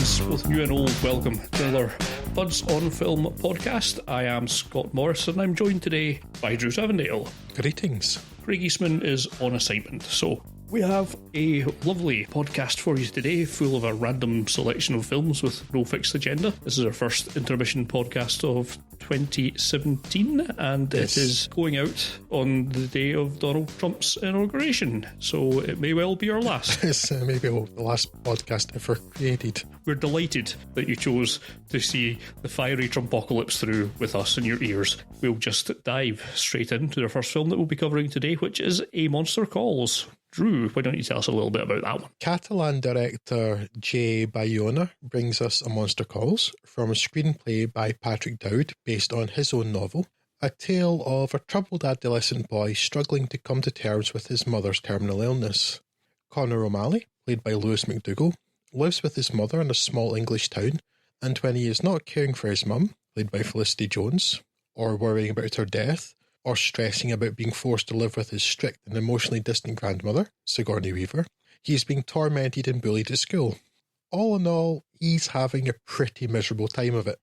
friends, both new and old, welcome to another Buds on Film podcast. I am Scott Morris and I'm joined today by Drew Savendale. Greetings. Craig Eastman is on assignment, so we have a lovely podcast for you today, full of a random selection of films with no fixed agenda. This is our first intermission podcast of 2017, and it is going out on the day of Donald Trump's inauguration, so it may well be our last. It's maybe the last podcast ever created. We're delighted that you chose to see the fiery Trumpocalypse through with us in your ears. We'll just dive straight into the first film that we'll be covering today, which is A Monster Calls. Drew, why don't you tell us a little bit about that one? Catalan director J. Bayona brings us A Monster Calls from a screenplay by Patrick Dowd based on his own novel, a tale of a troubled adolescent boy struggling to come to terms with his mother's terminal illness. Connor O'Malley, played by Lewis McDougall, lives with his mother in a small English town, and when he is not caring for his mum, played by Felicity Jones, or worrying about her death, or stressing about being forced to live with his strict and emotionally distant grandmother, Sigourney Weaver, he is being tormented and bullied at school. All in all, he's having a pretty miserable time of it.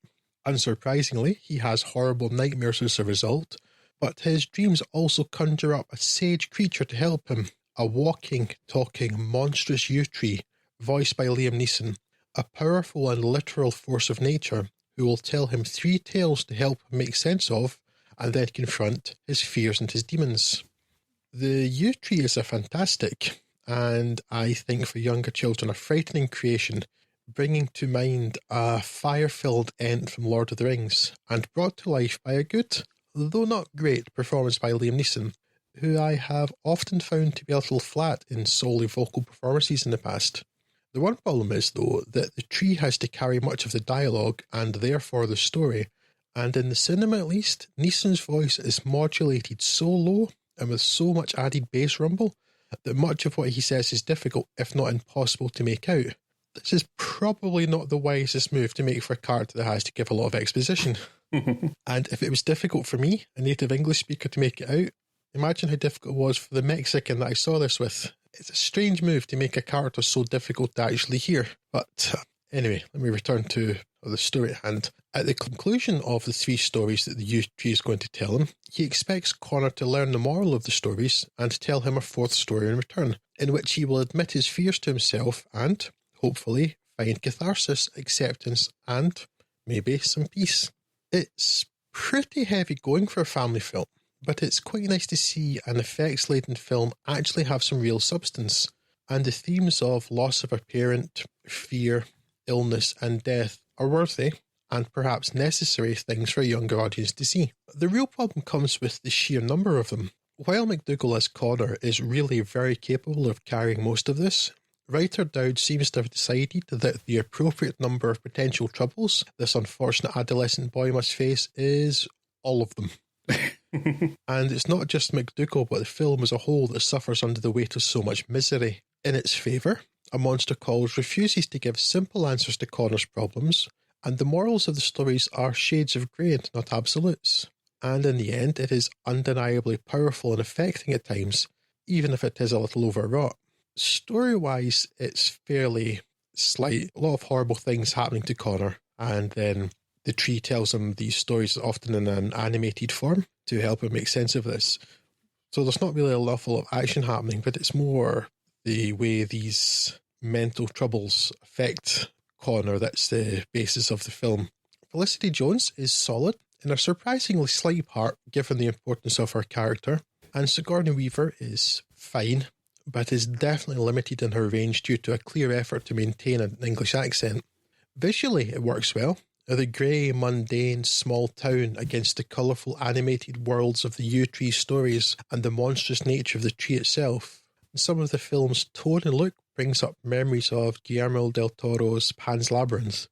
Unsurprisingly, he has horrible nightmares as a result, but his dreams also conjure up a sage creature to help him, a walking, talking, monstrous yew tree, voiced by Liam Neeson, a powerful and literal force of nature who will tell him 3 tales to help him make sense of and then confront his fears and his demons. The yew tree is a fantastic, and I think for younger children a frightening creation, bringing to mind a fire-filled Ent from Lord of the Rings, and brought to life by a good, though not great, performance by Liam Neeson, who I have often found to be a little flat in solely vocal performances in the past. The one problem is, though, that the tree has to carry much of the dialogue, and therefore the story, and in the cinema at least, Neeson's voice is modulated so low and with so much added bass rumble that much of what he says is difficult, if not impossible, to make out. This is probably not the wisest move to make for a character that has to give a lot of exposition. And if it was difficult for me, a native English speaker, to make it out, imagine how difficult it was for the Mexican that I saw this with. It's a strange move to make a character so difficult to actually hear. But anyway, let me return to the story at hand. At the conclusion of the 3 stories that the yew tree is going to tell him, he expects Connor to learn the moral of the stories and tell him a 4th story in return, in which he will admit his fears to himself and, hopefully, find catharsis, acceptance, and maybe some peace. It's pretty heavy going for a family film, but it's quite nice to see an effects-laden film actually have some real substance, and the themes of loss of a parent, fear, illness, and death are worthy and perhaps necessary things for a younger audience to see. The real problem comes with the sheer number of them. While McDougall as Connor is really very capable of carrying most of this, writer Dowd seems to have decided that the appropriate number of potential troubles this unfortunate adolescent boy must face is all of them. And it's not just McDougall but the film as a whole that suffers under the weight of so much misery. In its favour, A Monster Calls refuses to give simple answers to Connor's problems, and the morals of the stories are shades of grey and not absolutes. And in the end, it is undeniably powerful and affecting at times, even if it is a little overwrought. Story-wise, it's fairly slight. A lot of horrible things happening to Connor, and then the tree tells him these stories, often in an animated form, to help him make sense of this. So there's not really a level of action happening, but it's more the way these mental troubles affect Connor that's the basis of the film. Felicity Jones is solid in a surprisingly slight part given the importance of her character, and Sigourney Weaver is fine, but is definitely limited in her range due to a clear effort to maintain an English accent. Visually, it works well. The grey, mundane, small town against the colourful animated worlds of the yew tree stories and the monstrous nature of the tree itself. Some of the film's tone and look brings up memories of Guillermo del Toro's Pan's Labyrinth,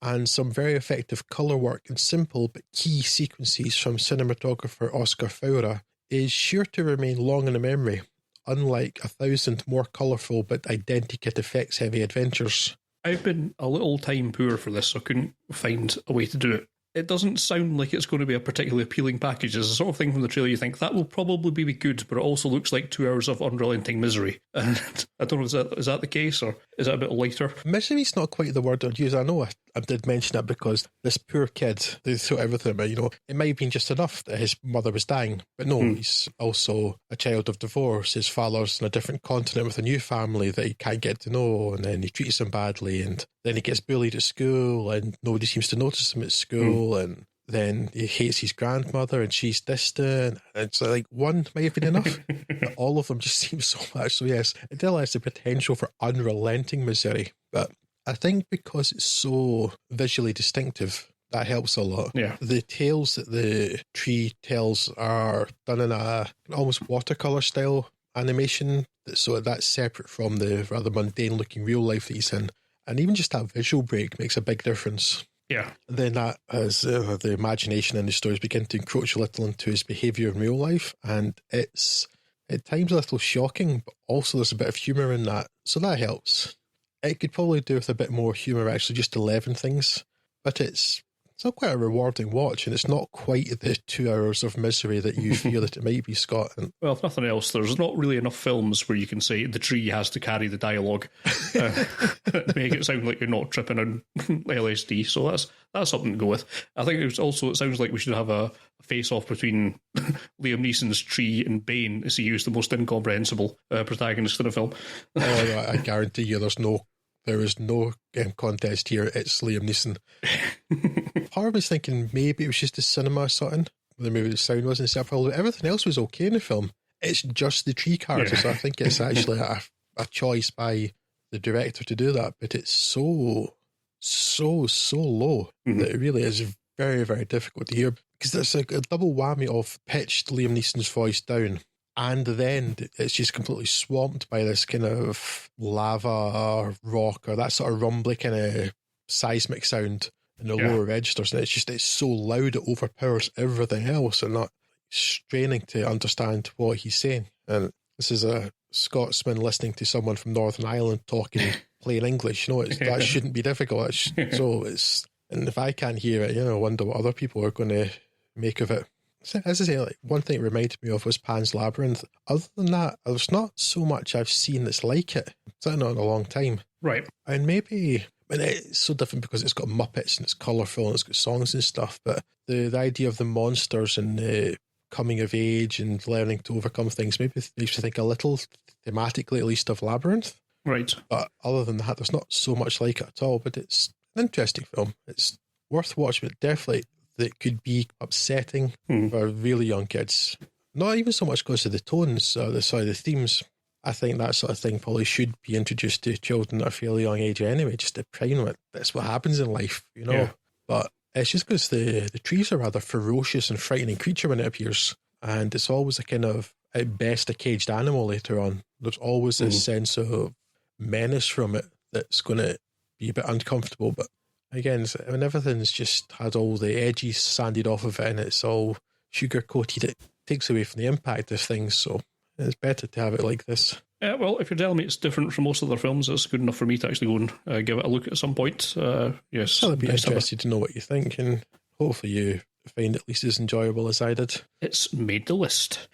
and some very effective colour work and simple but key sequences from cinematographer Oscar Faura is sure to remain long in the memory, unlike 1,000 more colourful but identikit effects-heavy adventures. I've been a little time poor for this, so I couldn't find a way to do it it doesn't sound like it's going to be a particularly appealing package. It's the sort of thing from the trailer you think, that will probably be good, but it also looks like 2 hours of unrelenting misery. And I don't know, is that the case, or is that a bit lighter? Misery's not quite the word I'd use. I know I did mention that because this poor kid, they threw everything at me, it might have been just enough that his mother was dying, but no, he's also a child of divorce. His father's on a different continent with a new family that he can't get to know, and then he treats him badly, and then he gets bullied at school, and nobody seems to notice him at school, and then he hates his grandmother, and she's distant. It's like one might have been enough. But all of them just seem so much. So yes, it still has the potential for unrelenting misery. But I think because it's so visually distinctive, that helps a lot. Yeah. The tales that the tree tells are done in a almost watercolour style animation, so that's separate from the rather mundane looking real life that he's in. And even just that visual break makes a big difference. Yeah. And then that, as the imagination in the stories begin to encroach a little into his behaviour in real life, and it's at times a little shocking, but also there's a bit of humour in that, so that helps. It could probably do with a bit more humour, actually, just 11 things, but it's not quite a rewarding watch, and it's not quite the 2 hours of misery that you fear that it might be, Scott. And well, if nothing else, there's not really enough films where you can say the tree has to carry the dialogue, make it sound like you're not tripping on LSD. So that's something to go with. I think it sounds like we should have a face-off between Liam Neeson's tree and Bane, as he used the most incomprehensible protagonist in a film. Oh, I guarantee you, there is no contest here. It's Liam Neeson. Part of me is thinking maybe it was just the cinema or something. Maybe the sound wasn't set well. Everything else was okay in the film. It's just the tree characters. Yeah. I think it's actually a choice by the director to do that. But it's so low that it really is very, very difficult to hear. Because there's a double whammy of pitched Liam Neeson's voice down, and then it's just completely swamped by this kind of lava or rock or that sort of rumbly kind of seismic sound in the lower registers. And it's so loud it overpowers everything else, and not straining to understand what he's saying. And this is a Scotsman listening to someone from Northern Ireland talking plain English. That shouldn't be difficult. And if I can't hear it, I wonder what other people are going to make of it. As I say, like, one thing it reminded me of was Pan's Labyrinth. Other than that, there's not so much I've seen that's like it. Certainly not in a long time. Right. And maybe, it's so different because it's got Muppets and it's colourful and it's got songs and stuff, but the idea of the monsters and the coming of age and learning to overcome things maybe makes me think a little, thematically at least, of Labyrinth. Right. But other than that, there's not so much like it at all, but it's an interesting film. It's worth watching, but definitely that could be upsetting for really young kids. Not even so much because of the tones, the themes. I think that sort of thing probably should be introduced to children at a fairly young age anyway, just to prime them. That's what happens in life, Yeah. But it's just because the trees are rather ferocious and frightening creature when it appears. And it's always a kind of, at best, a caged animal later on. There's always this sense of menace from it that's going to be a bit uncomfortable, but again, when everything's just had all the edges sanded off of it and it's all sugar-coated, it takes away from the impact of things, so it's better to have it like this. Yeah, well, if you're telling me it's different from most other films, it's good enough for me to actually go and give it a look at some point. Yes. I'd be interested to know what you think, and hopefully you find it at least as enjoyable as I did. It's made the list.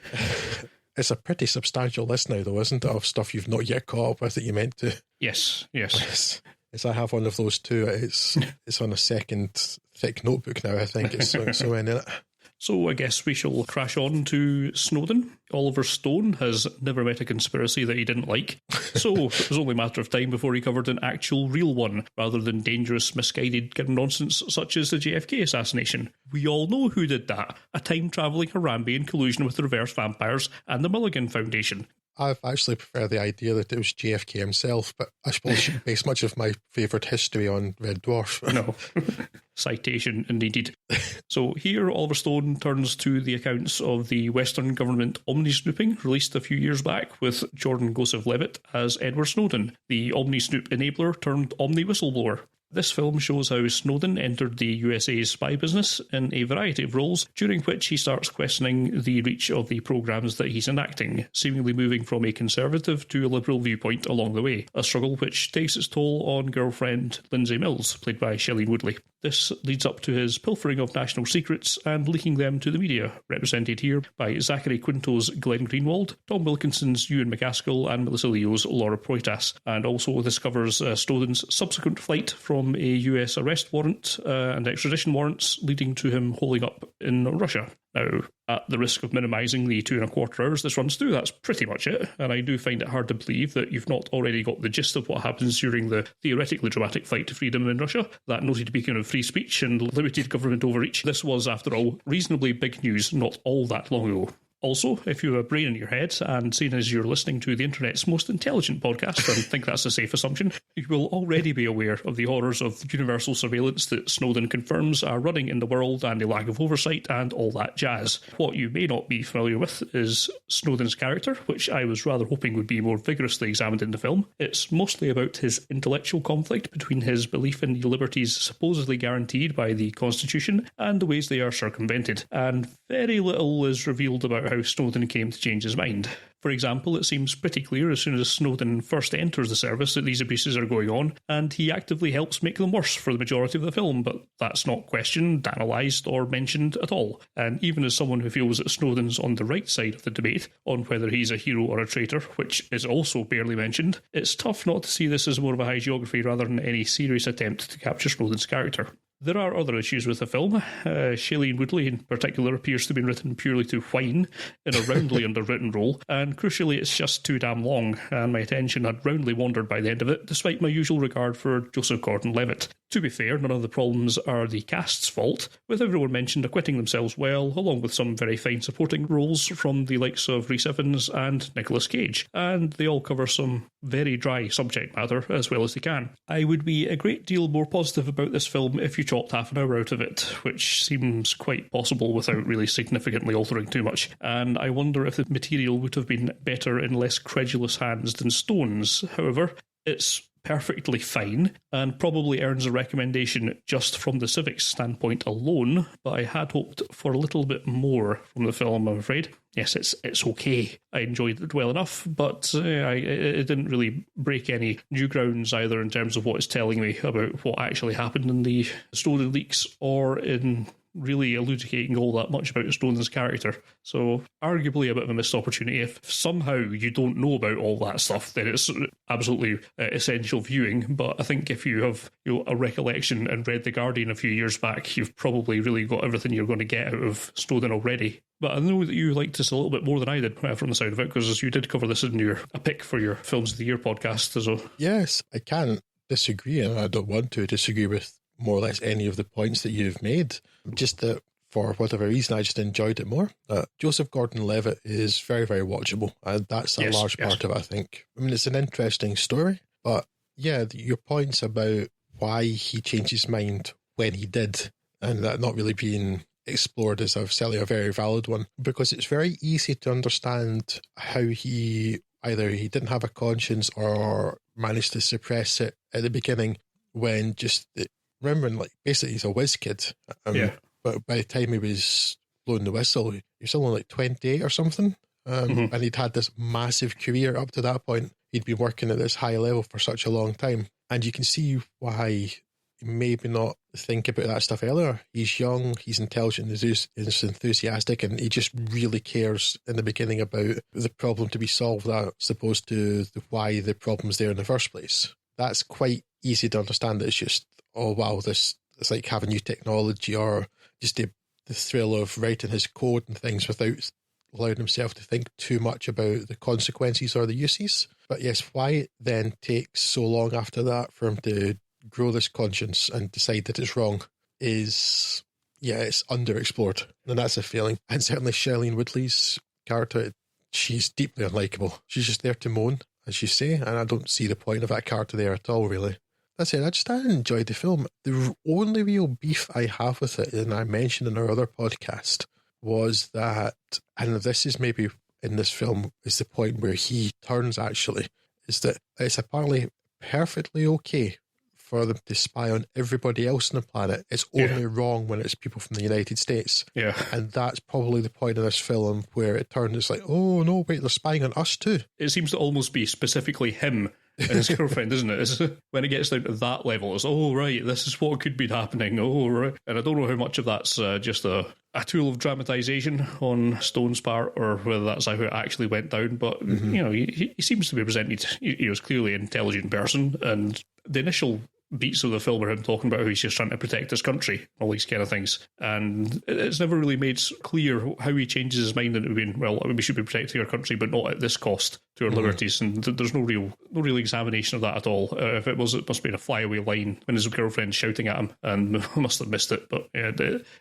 It's a pretty substantial list now, though, isn't it, of stuff you've not yet caught up with that you meant to? Yes. Yes, I have one of those too. It's on a second thick notebook now, I think. It's so in it. So I guess we shall crash on to Snowden. Oliver Stone has never met a conspiracy that he didn't like, so it was only a matter of time before he covered an actual real one, rather than dangerous, misguided nonsense such as the JFK assassination. We all know who did that, a time-travelling Harambe in collusion with the reverse vampires and the Mulligan Foundation. I've actually preferred the idea that it was JFK himself, but I suppose I shouldn't base much of my favourite history on Red Dwarf. No. Citation indeed. So here Oliver Stone turns to the accounts of the Western government omni-snooping released a few years back with Jordan Gosef-Levitt as Edward Snowden, the omni-snoop enabler turned omni-whistleblower. This film shows how Snowden entered the USA's spy business in a variety of roles, during which he starts questioning the reach of the programmes that he's enacting, seemingly moving from a conservative to a liberal viewpoint along the way, a struggle which takes its toll on girlfriend Lindsay Mills, played by Shailene Woodley. This leads up to his pilfering of national secrets and leaking them to the media, represented here by Zachary Quinto's Glenn Greenwald, Tom Wilkinson's Ewan McCaskill, and Melissa Leo's Laura Poitras, and also discovers Snowden's subsequent flight from a US arrest warrant and extradition warrants, leading to him holding up in Russia. Now, at the risk of minimising the 2.25 hours this runs through, that's pretty much it, and I do find it hard to believe that you've not already got the gist of what happens during the theoretically dramatic flight to freedom in Russia, that noted beacon of free speech and limited government overreach. This was, after all, reasonably big news not all that long ago. Also, if you have a brain in your head, and seeing as you're listening to the internet's most intelligent podcast, and think that's a safe assumption, you will already be aware of the horrors of universal surveillance that Snowden confirms are running in the world and a lack of oversight and all that jazz. What you may not be familiar with is Snowden's character, which I was rather hoping would be more vigorously examined in the film. It's mostly about his intellectual conflict between his belief in the liberties supposedly guaranteed by the Constitution and the ways they are circumvented, and very little is revealed about how Snowden came to change his mind. For example, it seems pretty clear as soon as Snowden first enters the service that these abuses are going on, and he actively helps make them worse for the majority of the film, but that's not questioned, analysed, or mentioned at all. And even as someone who feels that Snowden's on the right side of the debate on whether he's a hero or a traitor, which is also barely mentioned, it's tough not to see this as more of a hagiography rather than any serious attempt to capture Snowden's character. There are other issues with the film. Shailene Woodley in particular appears to have been written purely to whine in a roundly underwritten role, and crucially it's just too damn long, and my attention had roundly wandered by the end of it, despite my usual regard for Joseph Gordon-Levitt. To be fair, none of the problems are the cast's fault, with everyone mentioned acquitting themselves well, along with some very fine supporting roles from the likes of Rhys Ifans and Nicolas Cage, and they all cover some very dry subject matter as well as they can. I would be a great deal more positive about this film if you chopped half an hour out of it, which seems quite possible without really significantly altering too much, and I wonder if the material would have been better in less credulous hands than Stone's. However, it's perfectly fine and probably earns a recommendation just from the civics standpoint alone, but I had hoped for a little bit more from the film, I'm afraid. Yes, it's okay. I enjoyed it well enough, but it didn't really break any new grounds either in terms of what it's telling me about what actually happened in the Snowden leaks or in really elucidating all that much about Snowden's character. So arguably a bit of a missed opportunity. If somehow you don't know about all that stuff, then it's absolutely essential viewing. But I think if you have a recollection and read The Guardian a few years back, you've probably really got everything you're going to get out of Snowden already. But I know that you liked this a little bit more than I did from the sound of it, because you did cover this in a pick for your Films of the Year podcast. So yes, I can't disagree, and I don't want to disagree with more or less any of the points that you've made. Just that for whatever reason, I just enjoyed it more. Joseph Gordon-Levitt is very, very watchable, and that's a large part of it, I think. I mean, it's an interesting story, but yeah, your points about why he changed his mind when he did, and that not really being explored is certainly a very valid one, because it's very easy to understand how he didn't have a conscience or managed to suppress it at the beginning when remembering, like, basically he's a whiz kid. But by the time he was blowing the whistle, he was only like 28 or something. And he'd had this massive career up to that point. He'd been working at this high level for such a long time. And you can see why maybe not think about that stuff earlier. He's young, he's intelligent, he's enthusiastic, and he just really cares in the beginning about the problem to be solved as opposed to why the problem's there in the first place. That's quite easy to understand. It's just, oh wow, it's like having new technology, or just the thrill of writing his code and things without allowing himself to think too much about the consequences or the uses. But yes, why it then takes so long after that for him to grow this conscience and decide that it's wrong is, it's underexplored. And that's a feeling. And certainly Shailene Woodley's character, she's deeply unlikable. She's just there to moan, as you say, and I don't see the point of that character there at all, really. That's it. I enjoyed the film. The only real beef I have with it, and I mentioned in our other podcast, was that, and this is maybe in this film, is the point where he turns actually, is that it's apparently perfectly okay for them to spy on everybody else on the planet. It's only wrong when it's people from the United States. Yeah. And that's probably the point of this film where it turns, it's like, oh no, wait, they're spying on us too. It seems to almost be specifically him and his girlfriend, isn't it? It's, when it gets down to that level, it's, oh, right, this is what could be happening. Oh, right. And I don't know how much of that's just a tool of dramatisation on Stone's part, or whether that's how it actually went down. But, you know, he seems to be presented, he was clearly an intelligent person, and the initial beats of the film are him talking about how he's just trying to protect his country, all these kind of things. And it's never really made clear how he changes his mind into being, well, we should be protecting our country, but not at this cost to our liberties. And there's no real examination of that at all. If it was, it must have been a flyaway line when his girlfriend's shouting at him, and must have missed it. But yeah,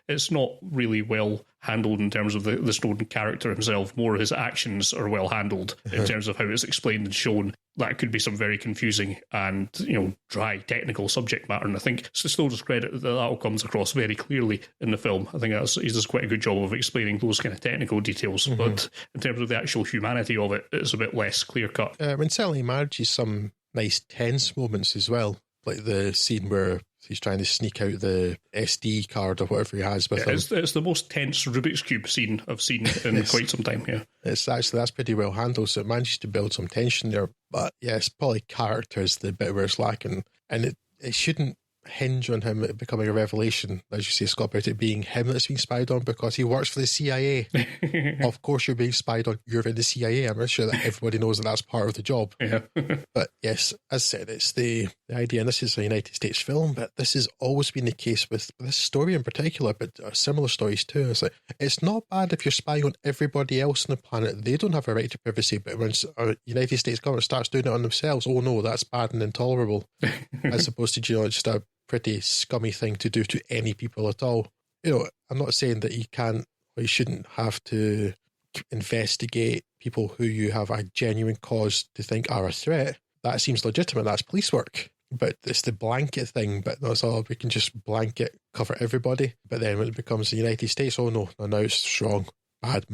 it's not really well handled in terms of the Snowden character himself. More his actions are well handled in terms of how it's explained and shown. That could be some very confusing and, you know, dry technical subject matter. And I think to Snowden's credit, that all comes across very clearly in the film. I think he does quite a good job of explaining those kind of technical details. But in terms of the actual humanity of it, it's a bit less clear cut. And certainly manages some nice tense moments as well, like the scene where he's trying to sneak out the SD card or whatever he has with him. It's the most tense Rubik's Cube scene I've seen in quite some time, yeah. That's pretty well handled, so it manages to build some tension there. But yes, probably character is the bit where it's lacking. And it shouldn't hinge on him becoming a revelation, as you say, Scott, about it being him that's being spied on because he works for the CIA. Of course you're being spied on, you're in the CIA. I'm sure that everybody knows that that's part of the job. Yeah. But yes, as I said, it's the idea, and this is a United States film, but this has always been the case with this story in particular, but similar stories too. It's like, it's not bad if you're spying on everybody else on the planet. They don't have a right to privacy, but when the United States government starts doing it on themselves, oh no, that's bad and intolerable, as opposed to, you know, just a pretty scummy thing to do to any people at all. You know, I'm not saying that you can't or you shouldn't have to investigate people who you have a genuine cause to think are a threat. That seems legitimate. That's police work. But it's the blanket thing. But that's all. We can just blanket cover everybody. But then when it becomes the United States, oh no, now it's wrong. Bad.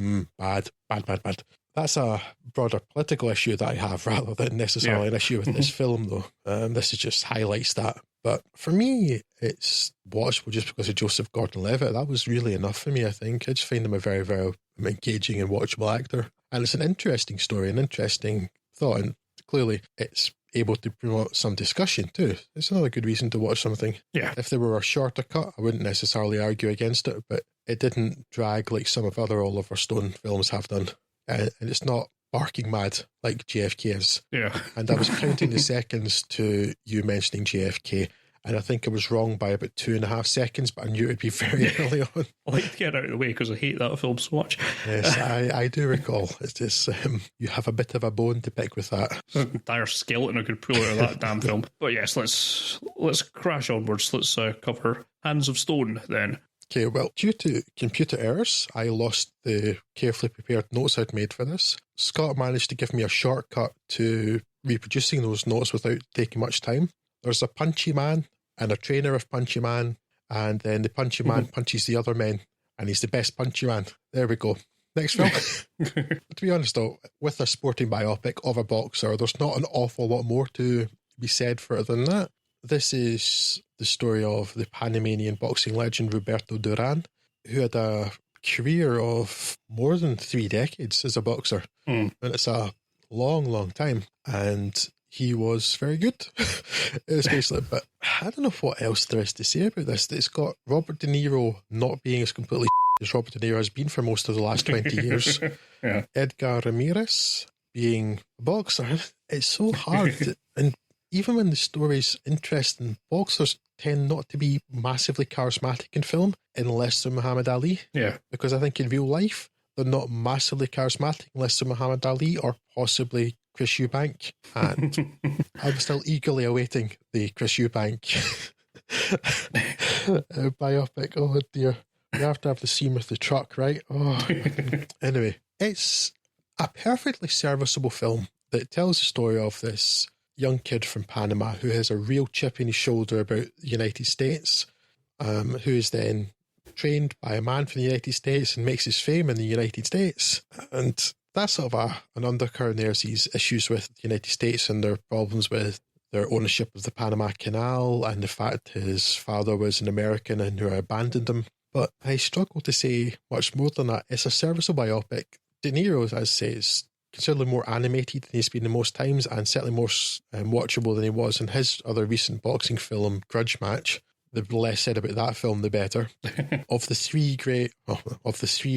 That's a broader political issue that I have rather than necessarily an issue with this film, though. This is just highlights that. But for me, it's watchable just because of Joseph Gordon-Levitt. That was really enough for me, I think. I just find him a very, very engaging and watchable actor. And it's an interesting story, an interesting thought. And clearly, it's able to promote some discussion too. It's another good reason to watch something. Yeah. If there were a shorter cut, I wouldn't necessarily argue against it, but it didn't drag like some of other Oliver Stone films have done. And it's not barking mad like JFK is. Yeah. And I was counting the seconds to you mentioning JFK, and I think I was wrong by about 2.5 seconds, but I knew it would be very early on. I like to get out of the way because I hate that film so much. Yes, I do recall. It's just, you have a bit of a bone to pick with that. There's an entire skeleton I could pull out of that damn film. But yes, let's crash onwards. Let's cover Hands of Stone then. Okay, well, due to computer errors, I lost the carefully prepared notes I'd made for this. Scott managed to give me a shortcut to reproducing those notes without taking much time. There's a punchy man and a trainer of punchy man, and then the punchy man punches the other men, and he's the best punchy man. There we go. Next film. To be honest, though, with a sporting biopic of a boxer, there's not an awful lot more to be said for it than that. This is the story of the Panamanian boxing legend Roberto Duran, who had a career of more than 3 decades as a boxer. And it's a long, long time. And he was very good. It's basically, but I don't know what else there is to say about this. It's got Robert De Niro not being as completely as Robert De Niro has been for most of the last 20 years. Yeah. Edgar Ramirez being a boxer. It's so hard. And even when the story's interesting, boxers tend not to be massively charismatic in film unless they're Muhammad Ali. Yeah. Because I think in real life, they're not massively charismatic unless they're Muhammad Ali or possibly Chris Eubank. And I'm still eagerly awaiting the Chris Eubank biopic. Oh dear. You have to have the scene with the truck, right? Oh. Anyway, it's a perfectly serviceable film that tells the story of this young kid from Panama who has a real chip in his shoulder about the United States, who is then trained by a man from the United States and makes his fame in the United States. And that's sort of an undercurrent. There's these issues with the United States and their problems with their ownership of the Panama Canal and the fact his father was an American and who abandoned him. But I struggle to say much more than that. It's a serviceable biopic. De Niro, as I say, is considerably more animated than he's been in most times, and certainly more watchable than he was in his other recent boxing film, Grudge Match. The less said about that film, the better. Of the three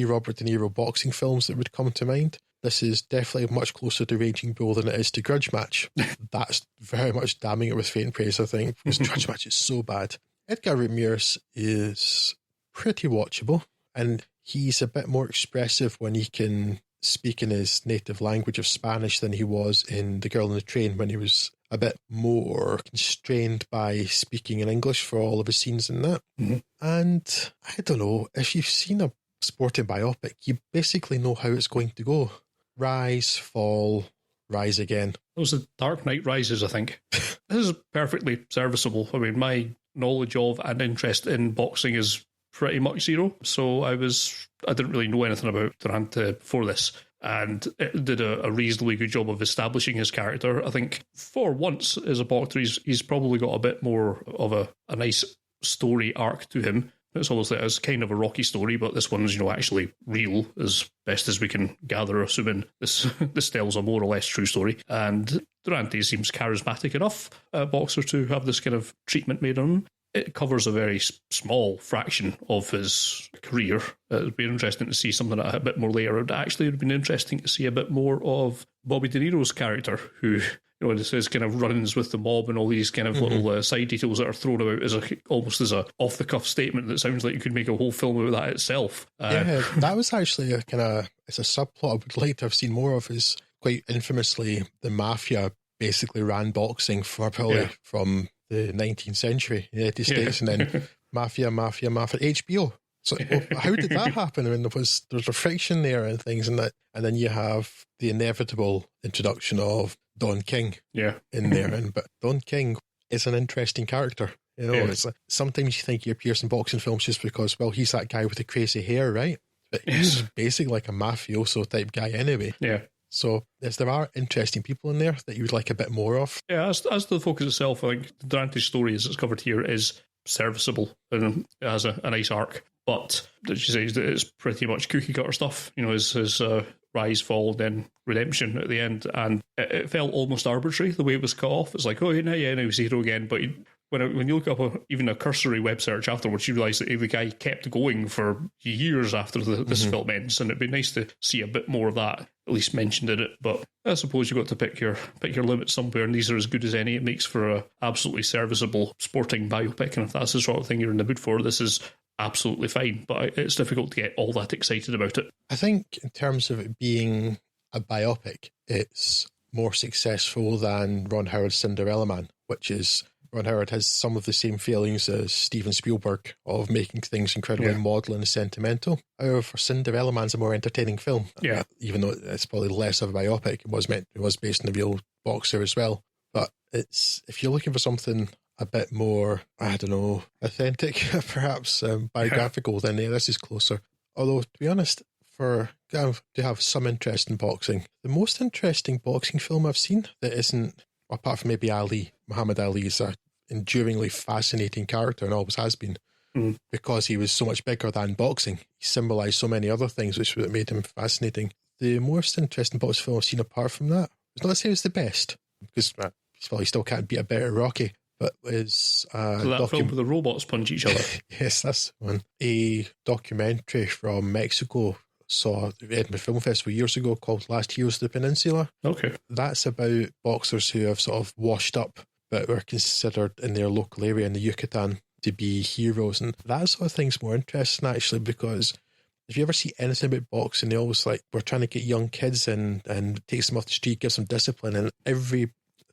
Robert De Niro boxing films that would come to mind, this is definitely much closer to Raging Bull than it is to Grudge Match. That's very much damning it with faint praise, I think, because Grudge Match is so bad. Edgar Ramirez is pretty watchable, and he's a bit more expressive when he can speak in his native language of Spanish than he was in The Girl on the Train, when he was a bit more constrained by speaking in English for all of his scenes in that. Mm-hmm. And I don't know, if you've seen a sporting biopic, you basically know how it's going to go. Rise, fall, rise again. Those are Dark Knight Rises, I think. This is perfectly serviceable. I mean, my knowledge of and interest in boxing is pretty much zero, so I didn't really know anything about Durante before this, and it did a reasonably good job of establishing his character. I think for once as a boxer, he's probably got a bit more of a nice story arc to him. It's obviously it's kind of a Rocky story, but this one's actually real, as best as we can gather, assuming this tells a more or less true story. And Durante seems charismatic enough boxer to have this kind of treatment made on him. It covers a very small fraction of his career. It would be interesting to see something a bit more later. It actually would have been interesting to see a bit more of Bobby De Niro's character, who, this is kind of run-ins with the mob and all these kind of little side details that are thrown about as almost as a off-the-cuff statement that sounds like you could make a whole film about that itself. Yeah, that was actually it's a subplot I would like to have seen more of. Is quite infamously the mafia basically ran boxing from the 19th century in the United States, and then mafia, HBO. So how did that happen? I mean, there was a friction there and things, and then you have the inevitable introduction of Don King in there, but Don King is an interesting character. It's like, sometimes you think he appears in boxing films just because, well, he's that guy with the crazy hair, right? But he's basically like a mafioso type guy anyway. Yeah. So there are interesting people in there that you would like a bit more of. Yeah, as to the focus itself, I think Durante's story as it's covered here is serviceable and it has a nice arc. But as you say, it's pretty much cookie cutter stuff. His rise, fall, then redemption at the end, and it felt almost arbitrary the way it was cut off. It's like, now he's a hero again, but when you look up even a cursory web search afterwards, you realise that the guy kept going for years after this film ends, and it'd be nice to see a bit more of that, at least mentioned in it. But I suppose you've got to pick your limits somewhere, and these are as good as any. It makes for a absolutely serviceable sporting biopic, and if that's the sort of thing you're in the mood for, this is absolutely fine. But it's difficult to get all that excited about it. I think in terms of it being a biopic, it's more successful than Ron Howard's Cinderella Man, which is... Ron Howard has some of the same feelings as Steven Spielberg of making things incredibly maudlin and sentimental. However, Cinderella Man's a more entertaining film. Yeah. Even though it's probably less of a biopic, it was based on a real boxer as well. But if you're looking for something a bit more, I don't know, authentic, perhaps biographical, then this is closer. Although, to be honest, to have some interest in boxing, the most interesting boxing film I've seen that isn't, apart from maybe Muhammad Ali is an enduringly fascinating character and always has been, because he was so much bigger than boxing. He symbolised so many other things which made him fascinating. The most interesting boxing film I've seen apart from that, it's not to say it's the best, because you still can't beat a better Rocky, but is that film where the robots punch each other. Yes, that's one. A documentary from Mexico saw the Edinburgh Film Festival years ago called Last Heroes of the Peninsula. Okay. That's about boxers who have sort of washed up but were considered in their local area in the Yucatan to be heroes. And that sort of thing's more interesting actually, because if you ever see anything about boxing, they always we're trying to get young kids in and take them off the street, give them discipline, and every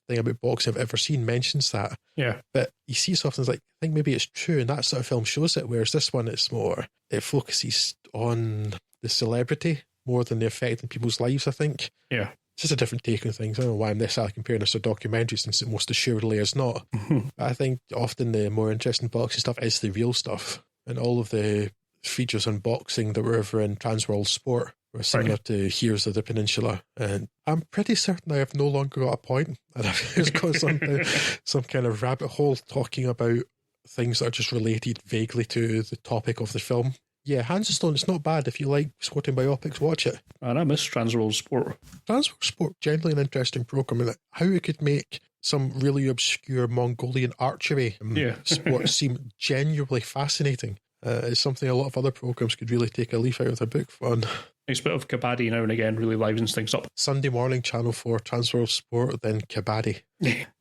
thing about boxing I've ever seen mentions that. Yeah. But you see something like, I think maybe it's true, and that sort of film shows it, whereas this one, it focuses on the celebrity more than the effect in people's lives, I think. Yeah. It's just a different take on things. I don't know why I'm necessarily comparing this to a documentary, since it most assuredly is not. But I think often the more interesting boxing stuff is the real stuff. And all of the features on boxing that were ever in Transworld Sport were similar to Heroes of the Peninsula. And I'm pretty certain I have no longer got a point. And I've just got some kind of rabbit hole talking about things that are just related vaguely to the topic of the film. Yeah, Hands of Stone, it's not bad. If you like sporting biopics, watch it. And I miss Transworld Sport. Transworld Sport, generally an interesting programme. And how it could make some really obscure Mongolian archery sport seem genuinely fascinating. It's something a lot of other programmes could really take a leaf out of their book on. Nice bit of kabaddi now and again really livens things up. Sunday morning, Channel 4, Transworld Sport, then kabaddi.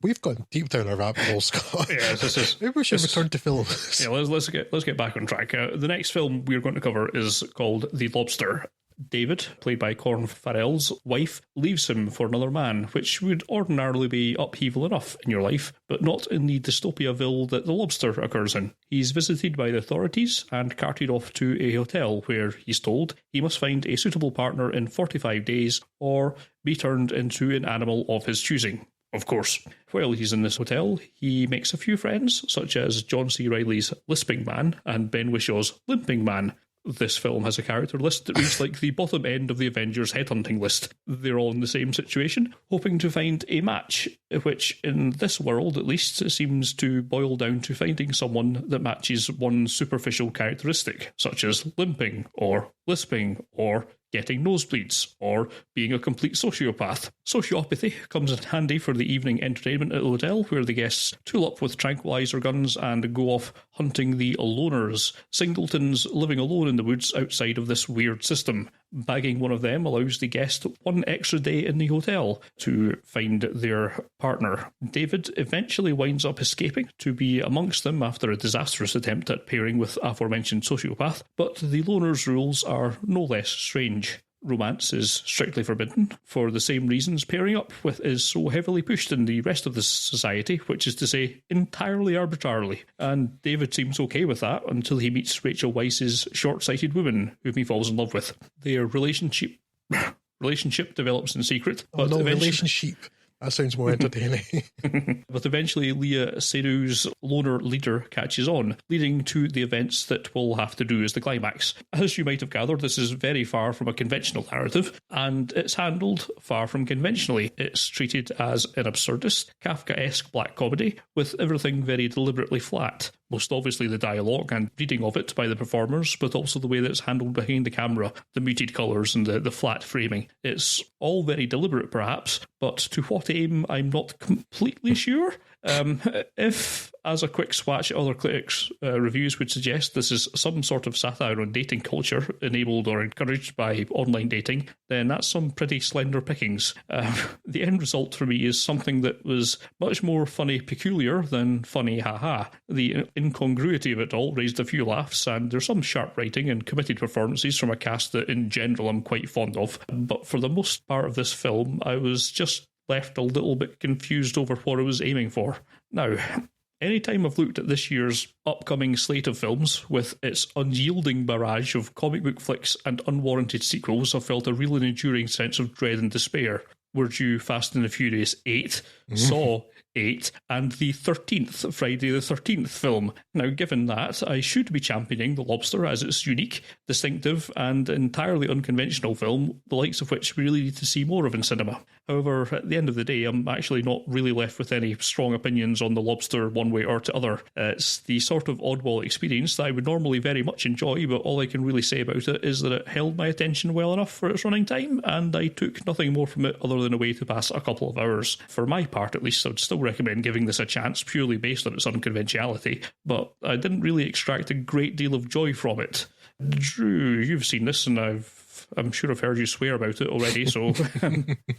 We've gone deep down our rabbit hole, Scott. Yeah, maybe we should return to films. Yeah, let's get back on track. The next film we're going to cover is called The Lobster. David, played by Colin Farrell's wife, leaves him for another man, which would ordinarily be upheaval enough in your life, but not in the dystopiaville that The Lobster occurs in. He's visited by the authorities and carted off to a hotel where he's told he must find a suitable partner in 45 days or be turned into an animal of his choosing. Of course. While he's in this hotel, he makes a few friends, such as John C. Reilly's Lisping Man and Ben Wishaw's Limping Man. This film has a character list that reads like the bottom end of the Avengers headhunting list. They're all in the same situation, hoping to find a match, which in this world at least seems to boil down to finding someone that matches one superficial characteristic, such as limping, or lisping, or getting nosebleeds, or being a complete sociopath. Sociopathy comes in handy for the evening entertainment at the hotel, where the guests tool up with tranquilizer guns and go off hunting the loners, singletons living alone in the woods outside of this weird system. Bagging one of them allows the guest one extra day in the hotel to find their partner. David eventually winds up escaping to be amongst them after a disastrous attempt at pairing with aforementioned sociopath, but the loner's rules are no less strange. Romance is strictly forbidden for the same reasons pairing up with is so heavily pushed in the rest of the society, which is to say, entirely arbitrarily. And David seems okay with that until he meets Rachel Weisz's short-sighted woman, whom he falls in love with. Their relationship develops in secret. But relationship. That sounds more entertaining. But eventually Leah Seydoux' loner leader catches on, leading to the events that we'll have to do as the climax. As you might have gathered, this is very far from a conventional narrative, and it's handled far from conventionally. It's treated as an absurdist, Kafkaesque black comedy, with everything very deliberately flat. Most obviously the dialogue and reading of it by the performers, but also the way that it's handled behind the camera, the muted colours and the flat framing. It's all very deliberate perhaps, but to what aim I'm not completely sure. If, as a quick swatch at other critics' reviews would suggest this is some sort of satire on dating culture enabled or encouraged by online dating, then that's some pretty slender pickings. The end result for me is something that was much more funny peculiar than funny haha. The incongruity of it all raised a few laughs, and there's some sharp writing and committed performances from a cast that in general I'm quite fond of. But for the most part of this film, I was just left a little bit confused over what it was aiming for. Now, anytime I've looked at this year's upcoming slate of films, with its unyielding barrage of comic book flicks and unwarranted sequels, I've felt a real and enduring sense of dread and despair. We're due Fast and the Furious 8, Saw 8, and the 13th, Friday the 13th film. Now, given that, I should be championing The Lobster as its unique, distinctive, and entirely unconventional film, the likes of which we really need to see more of in cinema. However, at the end of the day, I'm actually not really left with any strong opinions on The Lobster one way or the other. It's the sort of oddball experience that I would normally very much enjoy, but all I can really say about it is that it held my attention well enough for its running time, and I took nothing more from it other than a way to pass a couple of hours. For my part, at least, I'd still recommend giving this a chance purely based on its unconventionality, but I didn't really extract a great deal of joy from it. Drew, you've seen this, and I'm sure I've heard you swear about it already, so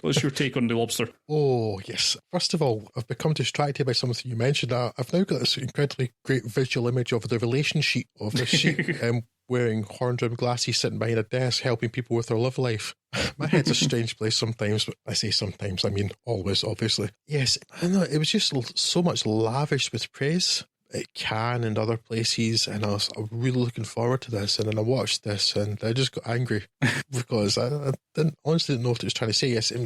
what's your take on The Lobster? Oh, yes. First of all, I've become distracted by something you mentioned. I've now got this incredibly great visual image of the relationship of this sheep wearing horn-rimmed glasses, sitting behind a desk, helping people with their love life. My head's a strange place sometimes, but I say sometimes, I mean always, obviously. Yes, I know, it was just so much lavished with praise at Cannes and other places, and I was really looking forward to this, and then I watched this and I just got angry because I honestly didn't know what it was trying to say. Yes, I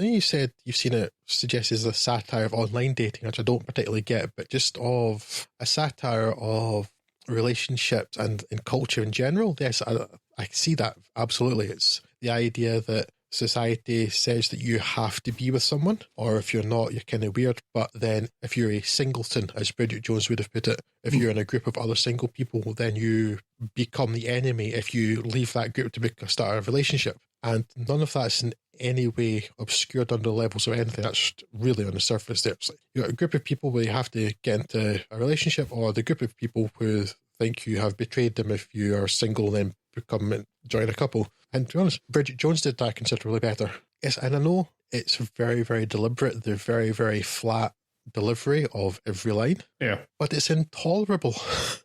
think you said you've seen it suggested as a satire of online dating, which I don't particularly get, but just of a satire of relationships and in culture in general. Yes, I see that absolutely. It's the idea that society says that you have to be with someone, or if you're not, you're kind of weird. But then if you're a singleton, as Bridget Jones would have put it, if you're in a group of other single people, then you become the enemy if you leave that group to start a relationship. And none of that's in any way obscured under levels or anything. That's really on the surface there. It's like you've got a group of people where you have to get into a relationship, or the group of people who think you have betrayed them if you are single and then join a couple. And to be honest, Bridget Jones did that considerably better. Yes, and I know it's very, very deliberate, the very, very flat delivery of every line. Yeah. But it's intolerable.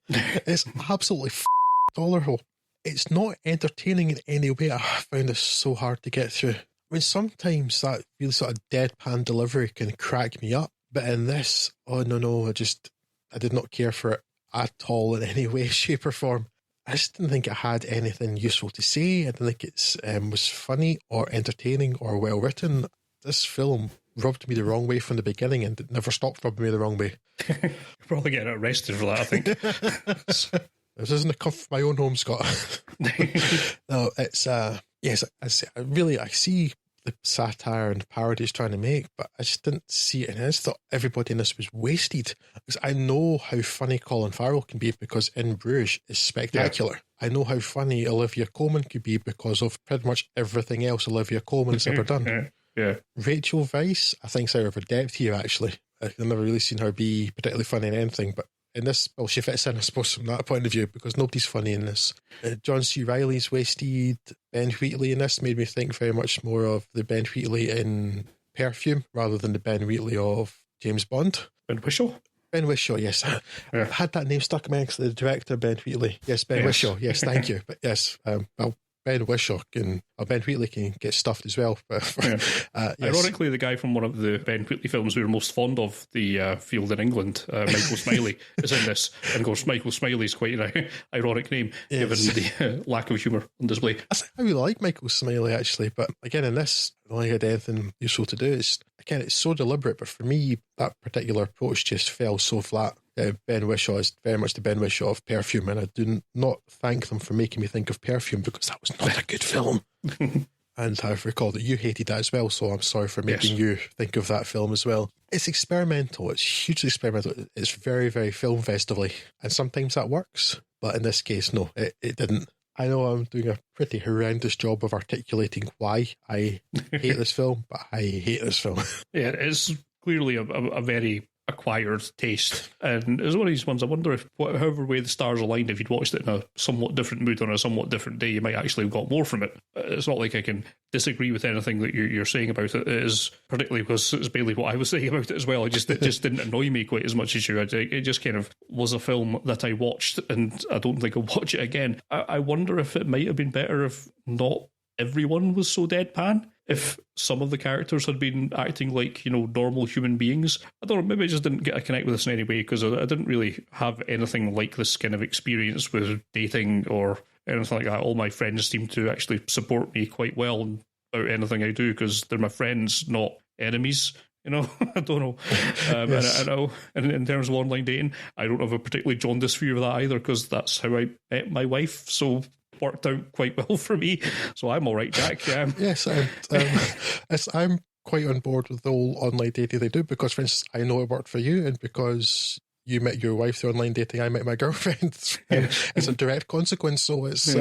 It's absolutely tolerable. It's not entertaining in any way. I found this so hard to get through. I mean, sometimes that really sort of deadpan delivery can crack me up. But in this, oh no, I did not care for it at all in any way, shape or form. I just didn't think it had anything useful to say. I didn't think it was funny or entertaining or well written. This film rubbed me the wrong way from the beginning, and it never stopped rubbing me the wrong way. You're probably getting arrested for that, I think. This isn't a cuff of my own home, Scott. No, it's yes, I see the satire and parody it's trying to make, but I just didn't see it. And I just thought everybody in this was wasted. Because I know how funny Colin Farrell can be because In Bruges is spectacular. Yeah. I know how funny Olivia Colman could be because of pretty much everything else Olivia Colman's ever done. Yeah. Rachel Weisz, I think, is out of her depth here, actually. I've never really seen her be particularly funny in anything, but in this, well, she fits in, I suppose, from that point of view, because nobody's funny in this. John C. Reilly's wasted. Ben Wheatley in this made me think very much more of the Ben Wheatley in Perfume rather than the Ben Wheatley of James Bond. Ben Whishaw? Ben Whishaw, yes. Yeah. I had that name stuck in my head, the director, Ben Wheatley. Yes, Ben Whishaw, yes, thank you. But yes, well, Ben Wheatley can get stuffed as well. Yes. Ironically, the guy from one of the Ben Wheatley films we were most fond of, The Field in England, Michael Smiley, is in this. And of course, Michael Smiley's quite an ironic name, given the lack of humour on display. I really like Michael Smiley, actually, but again, in this, I don't think I had anything useful to do. It's so deliberate, but for me, that particular approach just fell so flat. Ben Whishaw is very much the Ben Whishaw of Perfume, and I do not thank them for making me think of Perfume because that was not a good film. And I've recalled that you hated that as well, so I'm sorry for making you think of that film as well. It's experimental. It's hugely experimental. It's very, very film festively, and sometimes that works, but in this case, no, it didn't. I know I'm doing a pretty horrendous job of articulating why I hate this film, but I hate this film. Yeah, it's clearly a very acquired taste, and it's one of these ones I wonder if however way the stars aligned, if you'd watched it in a somewhat different mood on a somewhat different day, you might actually have got more from it. It's not like I can disagree with anything that you're saying about it. It is particularly because it's barely what I was saying about it as well. It just didn't annoy me quite as much as you. It just kind of was a film that I watched, and I don't think I'll watch it again. I wonder if it might have been better if not everyone was so deadpan. If some of the characters had been acting like, normal human beings. I don't know, maybe I just didn't get a connect with this in any way because I didn't really have anything like this kind of experience with dating or anything like that. All my friends seem to actually support me quite well about anything I do because they're my friends, not enemies. I don't know. Yes. And I know, and in terms of online dating, I don't have a particularly jaundiced view of that either because that's how I met my wife. So worked out quite well for me, so I'm all right, Jack. Yes, I'm quite on board with the whole online dating they do because, for instance, I know it worked for you, and because you met your wife through online dating, I met my girlfriend. It's a direct consequence, so it's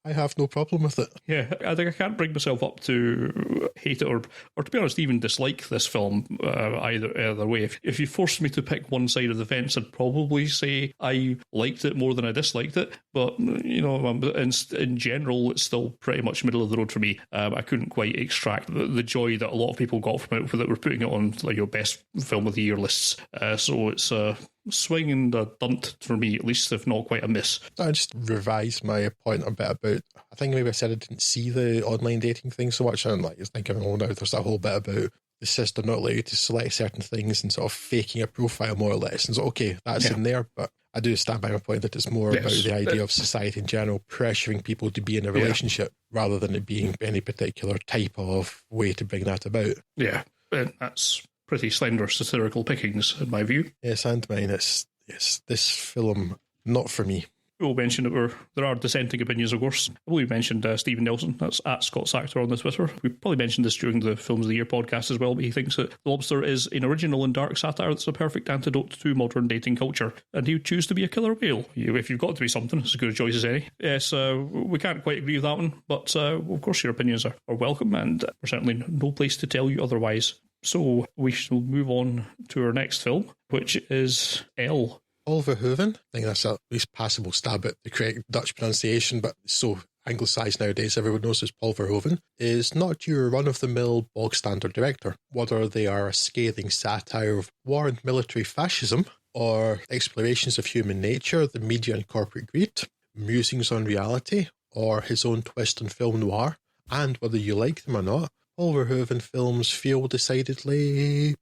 I have no problem with it. Yeah, I think I can't bring myself up to hate it or to be honest, even dislike this film either way. If you forced me to pick one side of the fence, I'd probably say I liked it more than I disliked it. But, in general, it's still pretty much middle of the road for me. I couldn't quite extract the joy that a lot of people got from it that were putting it on your best film of the year lists. So it's a swing and a dunt for me, at least, if not quite a miss. I just revised my point a bit about, I think maybe I said I didn't see the online dating thing so much, and I was thinking, now there's that whole bit about the system not allowing you to select certain things and sort of faking a profile more or less. And so, okay, that's in there, but I do stand by my point that it's more about the idea of society in general pressuring people to be in a relationship rather than it being any particular type of way to bring that about. Yeah, and that's pretty slender satirical pickings, in my view. Yes, and mine. This film, not for me. We will mention that there are dissenting opinions, of course. I believe we mentioned Stephen Nelson, that's at Scott Sachter on the Twitter. We probably mentioned this during the Films of the Year podcast as well, but he thinks that The Lobster is an original and dark satire that's a perfect antidote to modern dating culture, and he would choose to be a killer whale. If you've got to be something, it's as good a choice as any. Yes, we can't quite agree with that one, but of course your opinions are welcome, and we're certainly no place to tell you otherwise. So we shall move on to our next film, which is Elle. Paul Verhoeven, I think that's at least passable stab at the correct Dutch pronunciation, but it's so anglicised nowadays, everyone knows it's Paul Verhoeven, is not your run-of-the-mill bog-standard director. Whether they are a scathing satire of war and military fascism, or explorations of human nature, the media and corporate greed, musings on reality, or his own twist on film noir, and whether you like them or not, Paul Verhoeven films feel decidedly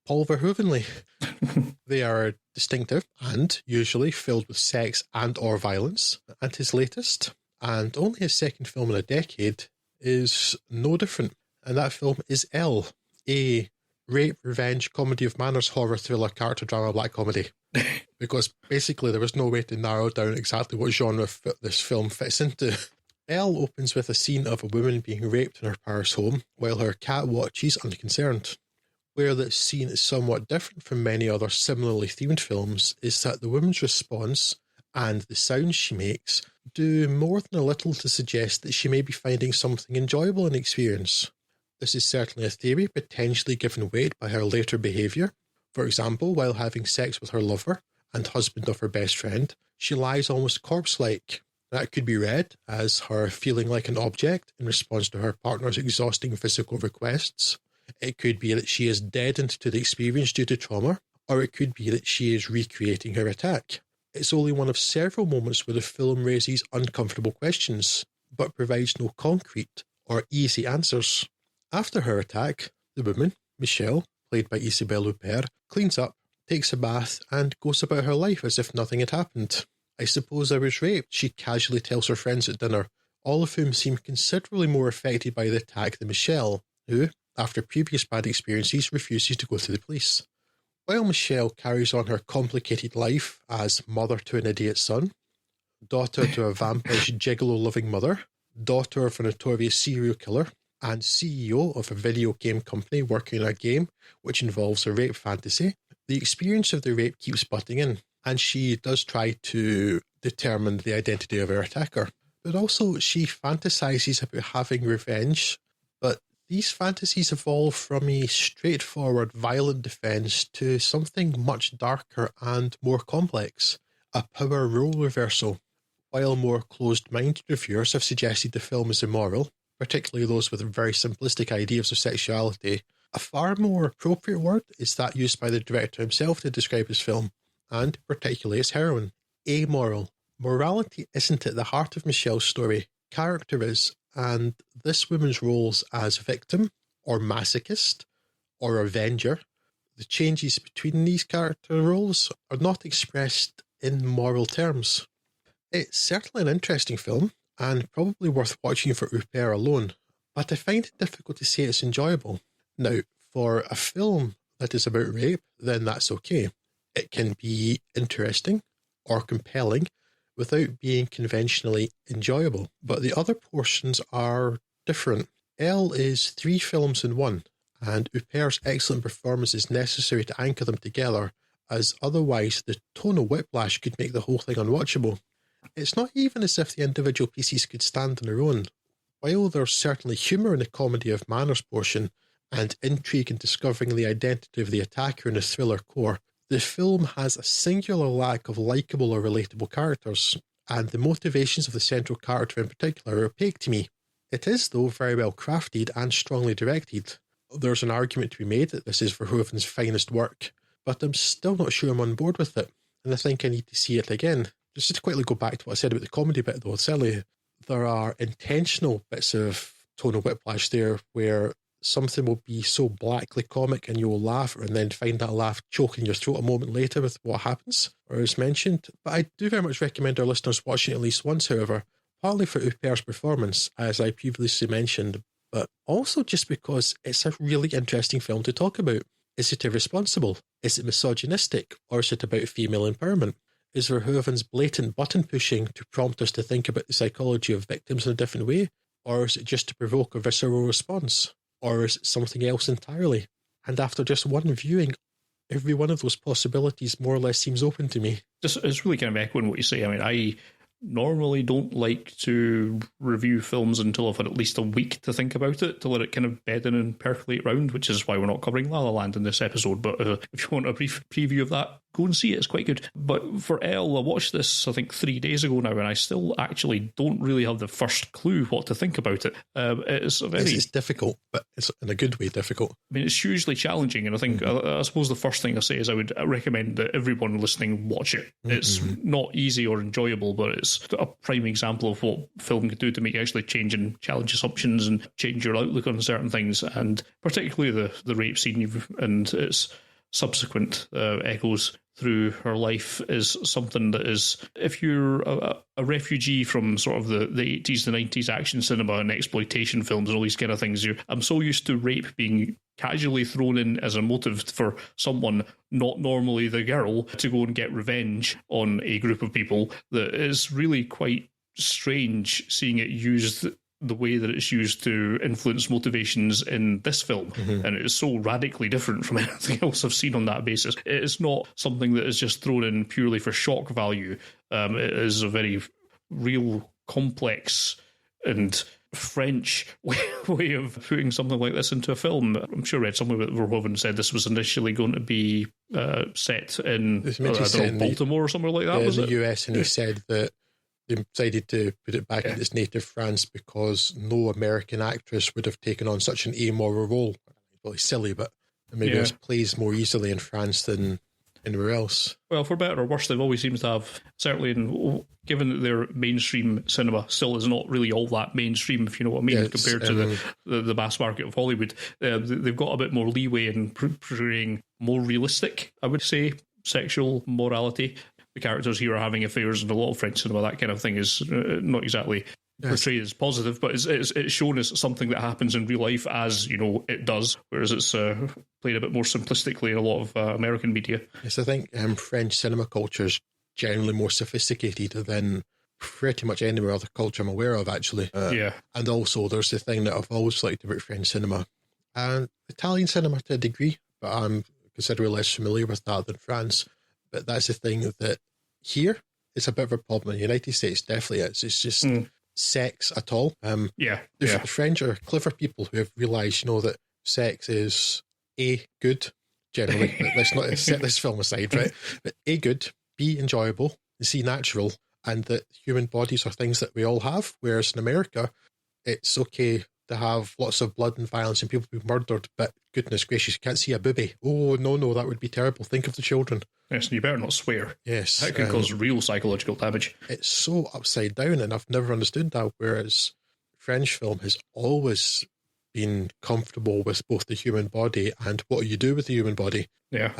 Paul Verhoevenly. They are distinctive and usually filled with sex and or violence, and his latest, and only his second film in a decade, is no different, and that film is Elle, a rape, revenge, comedy of manners, horror, thriller, character drama, black comedy. Because basically there was no way to narrow down exactly what genre this film fits into. Elle opens with a scene of a woman being raped in her Paris home while her cat watches unconcerned. Where this scene is somewhat different from many other similarly themed films is that the woman's response and the sounds she makes do more than a little to suggest that she may be finding something enjoyable in the experience. This is certainly a theory potentially given weight by her later behaviour. For example, while having sex with her lover and husband of her best friend, she lies almost corpse-like. That could be read as her feeling like an object in response to her partner's exhausting physical requests. It could be that she is deadened to the experience due to trauma, or it could be that she is recreating her attack. It's only one of several moments where the film raises uncomfortable questions, but provides no concrete or easy answers. After her attack, the woman, Michelle, played by Isabelle Huppert, cleans up, takes a bath, and goes about her life as if nothing had happened. I suppose I was raped, she casually tells her friends at dinner, all of whom seem considerably more affected by the attack than Michelle, who, after previous bad experiences, refuses to go to the police. While Michelle carries on her complicated life as mother to an idiot son, daughter to a vampirish gigolo-loving mother, daughter of a notorious serial killer, and CEO of a video game company working on a game which involves a rape fantasy, the experience of the rape keeps butting in, and she does try to determine the identity of her attacker. But also, she fantasizes about having revenge, but these fantasies evolve from a straightforward violent defense to something much darker and more complex, a power role reversal. While more closed-minded reviewers have suggested the film is immoral, particularly those with very simplistic ideas of sexuality, a far more appropriate word is that used by the director himself to describe his film, and particularly its heroine, amoral. Morality isn't at the heart of Michelle's story, character is, and this woman's roles as victim, or masochist, or avenger, the changes between these character roles are not expressed in moral terms. It's certainly an interesting film, and probably worth watching for Huppert alone, but I find it difficult to say it's enjoyable. Now, for a film that is about rape, then that's okay. It can be interesting or compelling without being conventionally enjoyable, but the other portions are different. Elle is 3 films in one, and Huppert's excellent performance is necessary to anchor them together, as otherwise the tonal whiplash could make the whole thing unwatchable. It's not even as if the individual pieces could stand on their own. While there's certainly humour in the comedy of manners portion, and intrigue in discovering the identity of the attacker in the thriller core, the film has a singular lack of likeable or relatable characters, and the motivations of the central character in particular are opaque to me. It is, though, very well crafted and strongly directed. There's an argument to be made that this is Verhoeven's finest work, but I'm still not sure I'm on board with it, and I think I need to see it again. Just to quickly go back to what I said about the comedy bit, though, certainly there are intentional bits of tonal whiplash there where something will be so blackly comic and you will laugh and then find that laugh choke in your throat a moment later with what happens or is mentioned. But I do very much recommend our listeners watching it at least once, however, partly for Huppert's performance, as I previously mentioned, but also just because it's a really interesting film to talk about. Is it irresponsible? Is it misogynistic? Or is it about female empowerment? Is Verhoeven's blatant button pushing to prompt us to think about the psychology of victims in a different way? Or is it just to provoke a visceral response? Or is it something else entirely? And after just one viewing, every one of those possibilities more or less seems open to me. It's really kind of echoing what you say. I mean, I normally don't like to review films until I've had at least a week to think about it, to let it kind of bed in and percolate around, which is why we're not covering La La Land in this episode. But if you want a brief preview of that, go and see it. It's quite good. But for Elle, I watched this, I think, 3 days ago now, and I still actually don't really have the first clue what to think about it. It's difficult, but it's in a good way difficult. I mean, it's hugely challenging, and I think, I suppose the first thing I say is I would recommend that everyone listening watch it. It's not easy or enjoyable, but it's a prime example of what film can do to make you actually change and challenge assumptions and change your outlook on certain things, and particularly the rape scene and its subsequent echoes through her life is something that is, if you're a refugee from sort of the 80s, the 90s action cinema and exploitation films and all these kind of things, I'm so used to rape being casually thrown in as a motive for someone, not normally the girl, to go and get revenge on a group of people, that is really quite strange seeing it used the way that it's used to influence motivations in this film. And it is so radically different from anything else I've seen on that basis. It is not something that is just thrown in purely for shock value. It is a very real, complex and French way of putting something like this into a film. I'm sure I read somewhere that Verhoeven said this was initially going to be set in Baltimore or somewhere like that. Yeah, was in it? the US, and he said that they decided to put it back in its native France because no American actress would have taken on such an amoral role. Really silly, but maybe it plays more easily in France than anywhere else. Well, for better or worse, they've always seemed to have, certainly given that their mainstream cinema still is not really all that mainstream, if you know what I mean, compared to the mass market of Hollywood, they've got a bit more leeway in portraying more realistic, I would say, sexual morality. The characters here are having affairs, and a lot of French cinema, that kind of thing is not exactly portrayed as positive, but it's shown as something that happens in real life, as you know it does, whereas it's played a bit more simplistically in a lot of American media. Yes, I think French cinema culture is generally more sophisticated than pretty much any other culture I'm aware of, actually. And also there's the thing that I've always liked about French cinema and Italian cinema to a degree, but I'm considerably less familiar with that than France. But that's the thing that here is a bit of a problem. In the United States, definitely is. It's just sex at all. The French are clever people who have realised, that sex is A, good, generally. Let's not set this film aside, right? But A, good, B, enjoyable, C, natural, and that human bodies are things that we all have. Whereas in America, it's okay to have lots of blood and violence and people being murdered, but goodness gracious, you can't see a booby. Oh, no, that would be terrible. Think of the children. Yes, and you better not swear. Yes. That could cause real psychological damage. It's so upside down, and I've never understood that, whereas French film has always been comfortable with both the human body and what you do with the human body. Yeah.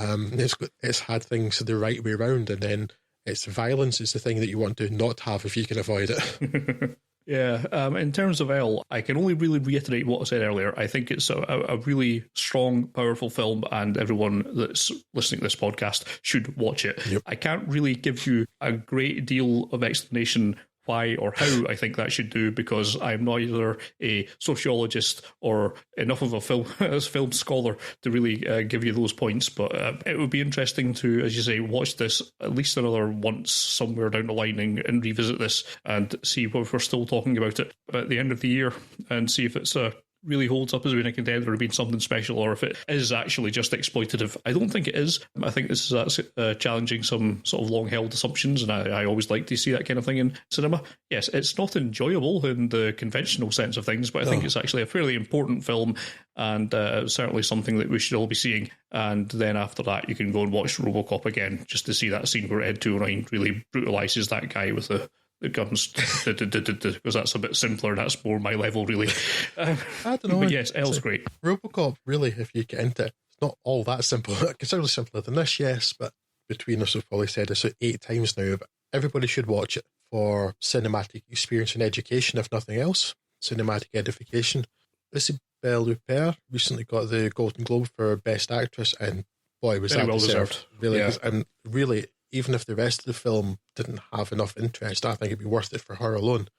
It's had things the right way around, and then it's violence is the thing that you want to not have if you can avoid it. Yeah, in terms of Elle, I can only really reiterate what I said earlier. I think it's a really strong, powerful film, and everyone that's listening to this podcast should watch it. Yep. I can't really give you a great deal of explanation why or how I think that should do, because I'm neither a sociologist or enough of a film scholar to really give you those points. But it would be interesting to, as you say, watch this at least another once somewhere down the line and revisit this and see if we're still talking about it at the end of the year and see if it's really holds up as being a contender or being something special, or if it is actually just exploitative. I don't think it is. I think this is challenging some sort of long-held assumptions, and I always like to see that kind of thing in cinema. Yes, it's not enjoyable in the conventional sense of things, but I think it's actually a fairly important film, and certainly something that we should all be seeing. And then after that, you can go and watch RoboCop again, just to see that scene where Ed 209 really brutalises that guy with the guns, because that's a bit simpler. That's more my level, really. I don't know. But yes, Elle's great. RoboCop, really, if you get into it, it's not all that simple. Considerably simpler than this, yes, but between us, we've probably said this 8 times now, but everybody should watch it for cinematic experience and education, if nothing else. Cinematic edification. Isabelle Huppert recently got the Golden Globe for Best Actress, and boy, was very that well deserved. Really, yeah. and really, even if the rest of the film didn't have enough interest, I think it'd be worth it for her alone.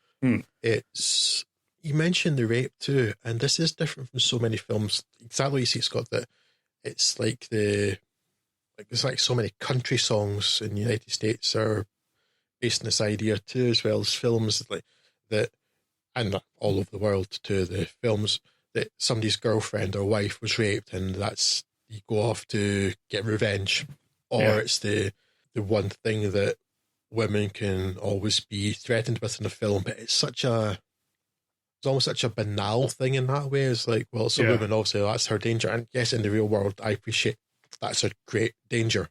It's, you mentioned the rape too, and this is different from so many films. Exactly what you see, Scott, that it's like there's like so many country songs in the United States are based on this idea too, as well as films like that, and all over the world too, the films that somebody's girlfriend or wife was raped, and that's, you go off to get revenge, or it's the one thing that women can always be threatened with in a film. But it's almost such a banal thing in that way. It's like, well, it's a woman, obviously that's her danger, and yes, in the real world, I appreciate that's a great danger.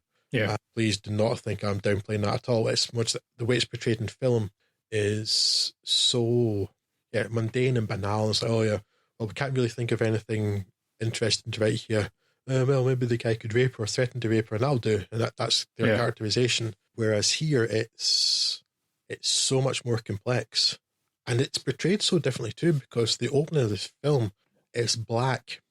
Please do not think I'm downplaying that at all. It's much the way it's portrayed in film is so mundane and banal. It's like, oh yeah, well, we can't really think of anything interesting to write here. Well, maybe the guy could rape her, or threaten to rape her, and I'll do. And that's their characterization. Whereas here, it's so much more complex. And it's portrayed so differently too, because the opening of this film is black,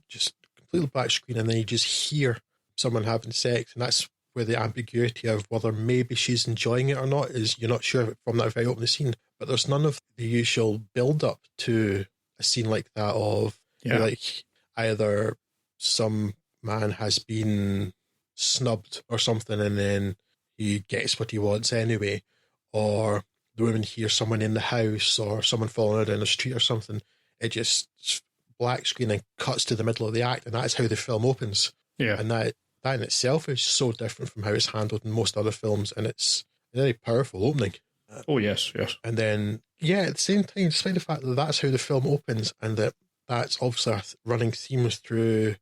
just completely black screen, and then you just hear someone having sex, and that's where the ambiguity of whether maybe she's enjoying it or not is, you're not sure from that very opening scene. But there's none of the usual build-up to a scene like that of like either some man has been snubbed or something and then he gets what he wants anyway, or the woman hears someone in the house or someone falling down the street or something. It just black screen and cuts to the middle of the act, and that's how the film opens. And that in itself is so different from how it's handled in most other films, and it's a very powerful opening. Oh yes. And then at the same time, despite the fact that that's how the film opens, and that's obviously a running theme throughout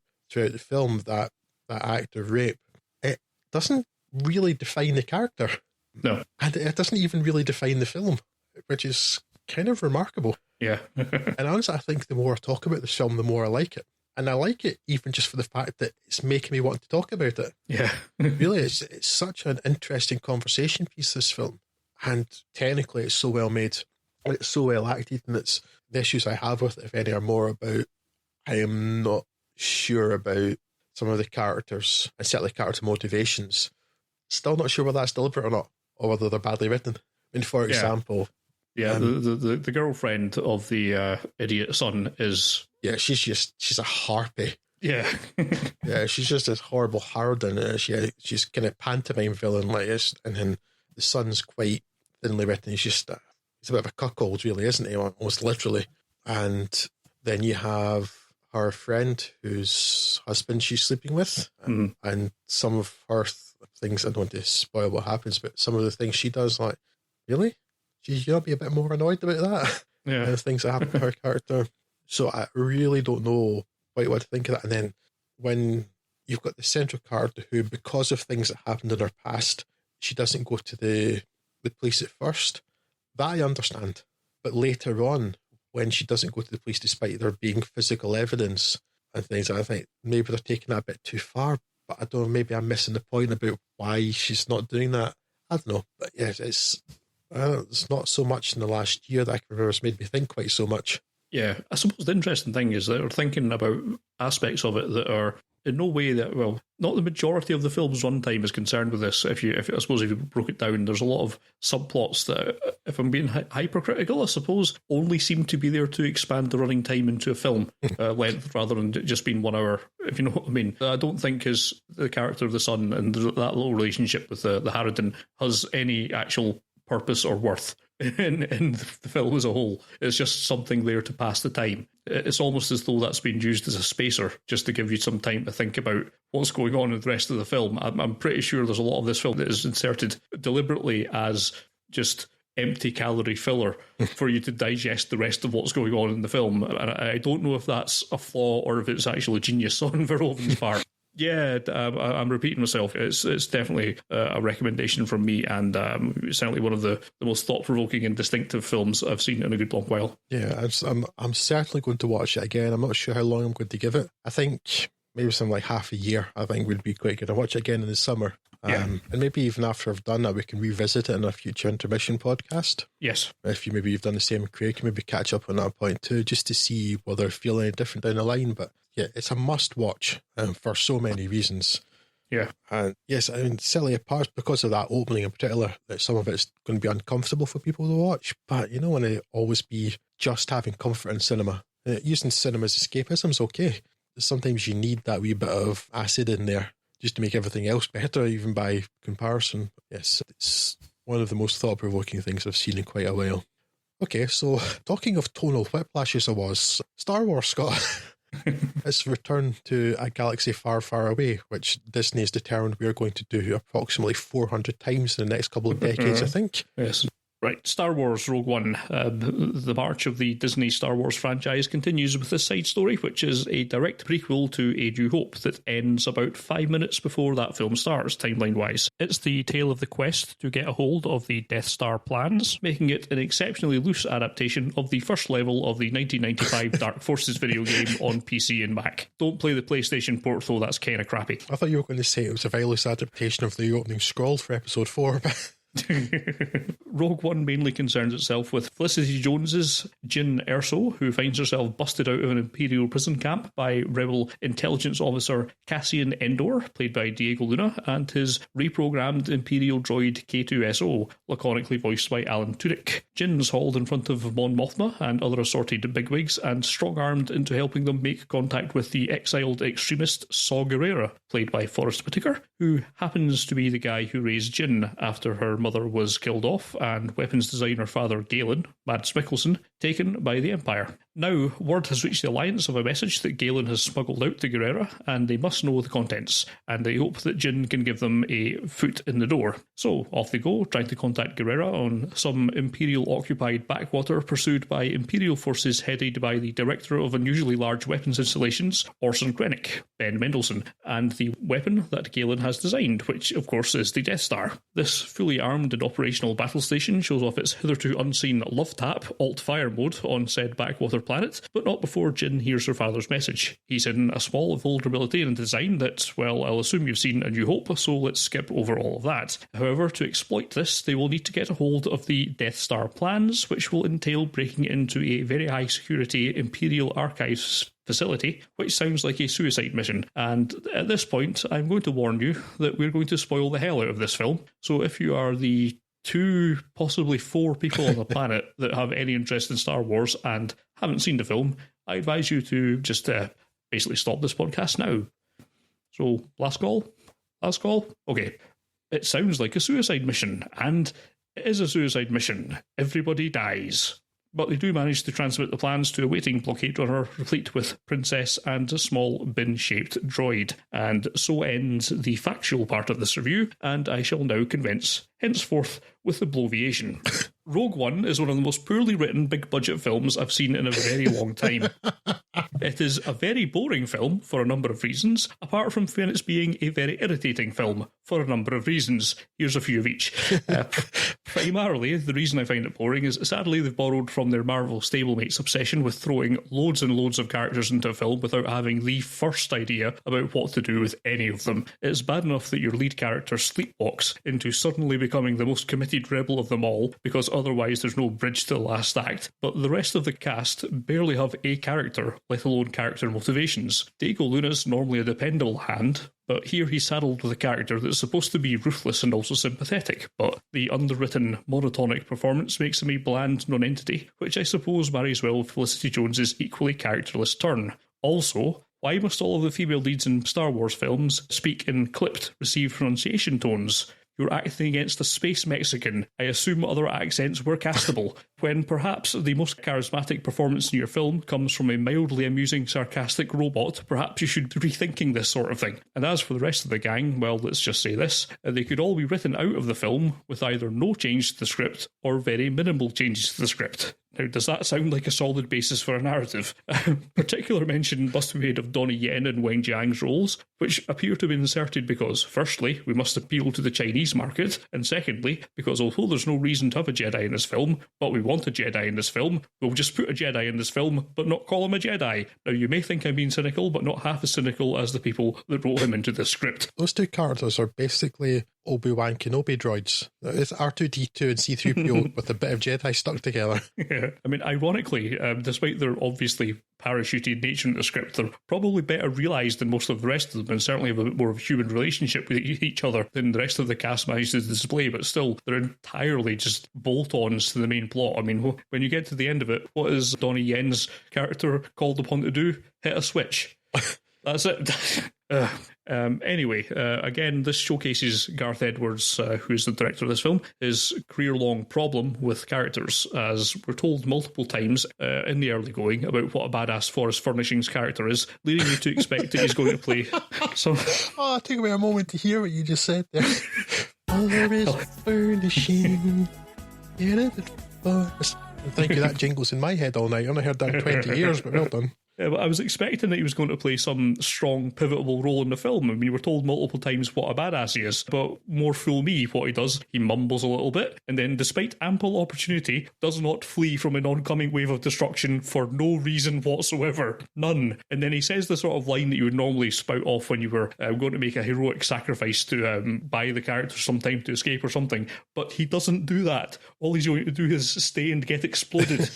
the film, that act of rape, it doesn't really define the character. No. And it doesn't even really define the film, which is kind of remarkable. Yeah. And honestly, I think the more I talk about this film, the more I like it. And I like it even just for the fact that it's making me want to talk about it. Yeah. Really, it's such an interesting conversation piece, this film. And technically, it's so well made. It's so well acted, and it's the issues I have with it, if any, are more about, I am not sure about some of the characters, and certainly character motivations. Still not sure whether that's deliberate or not, or whether they're badly written. I mean, for example... the girlfriend of the idiot son is... Yeah, she's a harpy. Yeah. Yeah, she's just this horrible harden. She's kind of pantomime villain like this, and then the son's quite thinly written. He's a bit of a cuckold, really, isn't he? Almost literally. And then you have her friend whose husband she's sleeping with, and some of her things, I don't want to spoil what happens, but some of the things she does, like, really? Should you not be a bit more annoyed about that? Yeah. And the things that happen to her character. So I really don't know quite what to think of that. And then when you've got the central character who, because of things that happened in her past, she doesn't go to the police at first, that I understand. But later on, when she doesn't go to the police despite there being physical evidence and things, I think maybe they're taking that a bit too far. But I don't know, maybe I'm missing the point about why she's not doing that. I don't know. But yes, it's not so much in the last year that I can remember has made me think quite so much. Yeah, I suppose the interesting thing is that they're thinking about aspects of it that are in no way that, well, not the majority of the film's runtime is concerned with this. If you broke it down, there's a lot of subplots that, if I'm being hypercritical, I suppose, only seem to be there to expand the running time into a film length rather than just being 1 hour, if you know what I mean. I don't think the character of the son and that little relationship with the Harridan has any actual purpose or worth in the film as a whole. It's just something there to pass the time. It's almost as though that's been used as a spacer just to give you some time to think about what's going on in the rest of the film. I'm pretty sure there's a lot of this film that is inserted deliberately as just empty calorie filler for you to digest the rest of what's going on in the film. And I don't know if that's a flaw or if it's actually genius on Verhoeven's part. Yeah, I'm repeating myself. It's definitely a recommendation from me, and certainly one of the most thought-provoking and distinctive films I've seen in a good long while. Yeah, I'm certainly going to watch it again. I'm not sure how long I'm going to give it. I think maybe something like half a year, I think, would be quite good. I'll watch it again in the summer. And maybe even after I've done that, we can revisit it in a future intermission podcast. Yes. If maybe you've done the same, Craig, can maybe catch up on that point too, just to see whether I feel any different down the line. But yeah, it's a must watch for so many reasons. Yeah. And yes, I mean, silly apart because of that opening in particular, that some of it's going to be uncomfortable for people to watch. But you don't want to always be just having comfort in cinema. Using cinema as escapism is okay. Sometimes you need that wee bit of acid in there just to make everything else better, even by comparison. Yes, it's one of the most thought-provoking things I've seen in quite a while. Okay, so talking of tonal whiplashes was Star Wars, Scott. It's returned to a galaxy far, far away, which Disney has determined we are going to do approximately 400 times in the next couple of decades, I think. Yes. Right, Star Wars Rogue One. The march of the Disney Star Wars franchise continues with this side story, which is a direct prequel to A New Hope that ends about 5 minutes before that film starts, timeline-wise. It's the tale of the quest to get a hold of the Death Star plans, making it an exceptionally loose adaptation of the first level of the 1995 Dark Forces video game on PC and Mac. Don't play the PlayStation port, though, that's kind of crappy. I thought you were going to say it was a very loose adaptation of the opening scroll for episode 4, but... Rogue One mainly concerns itself with Felicity Jones's Jyn Erso, who finds herself busted out of an Imperial prison camp by rebel intelligence officer Cassian Endor, played by Diego Luna, and his reprogrammed Imperial droid K2SO, laconically voiced by Alan Tudyk. Jyn's hauled in front of Mon Mothma and other assorted bigwigs and strong-armed into helping them make contact with the exiled extremist Saw Gerrera, played by Forrest Whitaker, who happens to be the guy who raised Jyn after her mother was killed off and weapons designer father Galen, Mads Mikkelsen, taken by the Empire. Now, word has reached the Alliance of a message that Galen has smuggled out to Gerrera, and they must know the contents, and they hope that Jyn can give them a foot in the door. So, off they go, trying to contact Gerrera on some Imperial-occupied backwater pursued by Imperial forces headed by the Director of Unusually Large Weapons Installations, Orson Krennic, Ben Mendelsohn, and the weapon that Galen has designed, which, of course, is the Death Star. This fully armed and operational battle station shows off its hitherto unseen love tap, alt-fire mode on said backwater planet, but not before Jyn hears her father's message. He's in a small vulnerability in design that, well, I'll assume you've seen A New Hope, so let's skip over all of that. However, to exploit this, they will need to get a hold of the Death Star plans, which will entail breaking into a very high security Imperial Archives facility, which sounds like a suicide mission. And at this point, I'm going to warn you that we're going to spoil the hell out of this film. So if you are the 2, possibly 4 people on the planet that have any interest in Star Wars and haven't seen the film, I advise you to just basically stop this podcast now. So, last call? Last call? Okay. It sounds like a suicide mission, and it is a suicide mission. Everybody dies. But they do manage to transmit the plans to a waiting blockade runner replete with Princess and a small bin-shaped droid. And so ends the factual part of this review, and I shall now convince, henceforth, with the bloviation. Rogue One is one of the most poorly written big-budget films I've seen in a very long time. It is a very boring film for a number of reasons, apart from its being a very irritating film for a number of reasons. Here's a few of each. Primarily, the reason I find it boring is sadly they've borrowed from their Marvel stablemates' obsession with throwing loads and loads of characters into a film without having the first idea about what to do with any of them. It's bad enough that your lead character sleepwalks into suddenly becoming the most committed rebel of them all, because otherwise there's no bridge to the last act. But the rest of the cast barely have a character, let alone character motivations. Diego Luna's normally a dependable hand, but here he's saddled with a character that's supposed to be ruthless and also sympathetic, but the underwritten, monotonic performance makes him a bland non-entity, which I suppose marries well with Felicity Jones's equally characterless turn. Also, why must all of the female leads in Star Wars films speak in clipped, received pronunciation tones? You're acting against a space Mexican. I assume other accents were castable, when perhaps the most charismatic performance in your film comes from a mildly amusing, sarcastic robot. Perhaps you should be rethinking this sort of thing. And as for the rest of the gang, well, let's just say this. They could all be written out of the film with either no change to the script or very minimal changes to the script. Now, does that sound like a solid basis for a narrative? Particular mention must be made of Donnie Yen and Wang Jiang's roles, which appear to be inserted because, firstly, we must appeal to the Chinese market, and secondly, because although there's no reason to have a Jedi in this film, but we want a Jedi in this film, we'll just put a Jedi in this film, but not call him a Jedi. Now, you may think I'm being cynical, but not half as cynical as the people that wrote him into this script. Those 2 characters are basically Obi-Wan Kenobi droids. It's R2-D2 and C-3PO with a bit of Jedi stuck together. Yeah. I mean, ironically, despite their obviously parachuted nature in the script, they're probably better realised than most of the rest of them, and certainly have a bit more of a human relationship with each other than the rest of the cast managed to display, but still, they're entirely just bolt-ons to the main plot. I mean, when you get to the end of it, what is Donnie Yen's character called upon to do? Hit a switch. That's it. Anyway, again, this showcases Gareth Edwards, who's the director of this film, his career-long problem with characters, as we're told multiple times in the early going about what a badass Forest Furnishings character is, leading you to expect that he's going to play some... Oh, it took me a moment to hear what you just said there. Forest Furnishing in the forest. Thank you, that jingle's in my head all night. I've only heard that in 20 years, but well done. Yeah, but I was expecting that he was going to play some strong, pivotal role in the film. I mean, we're told multiple times what a badass he is, but more fool me what he does. He mumbles a little bit, and then, despite ample opportunity, does not flee from an oncoming wave of destruction for no reason whatsoever. None. And then he says the sort of line that you would normally spout off when you were going to make a heroic sacrifice to buy the character some time to escape or something, but he doesn't do that. All he's going to do is stay and get exploded.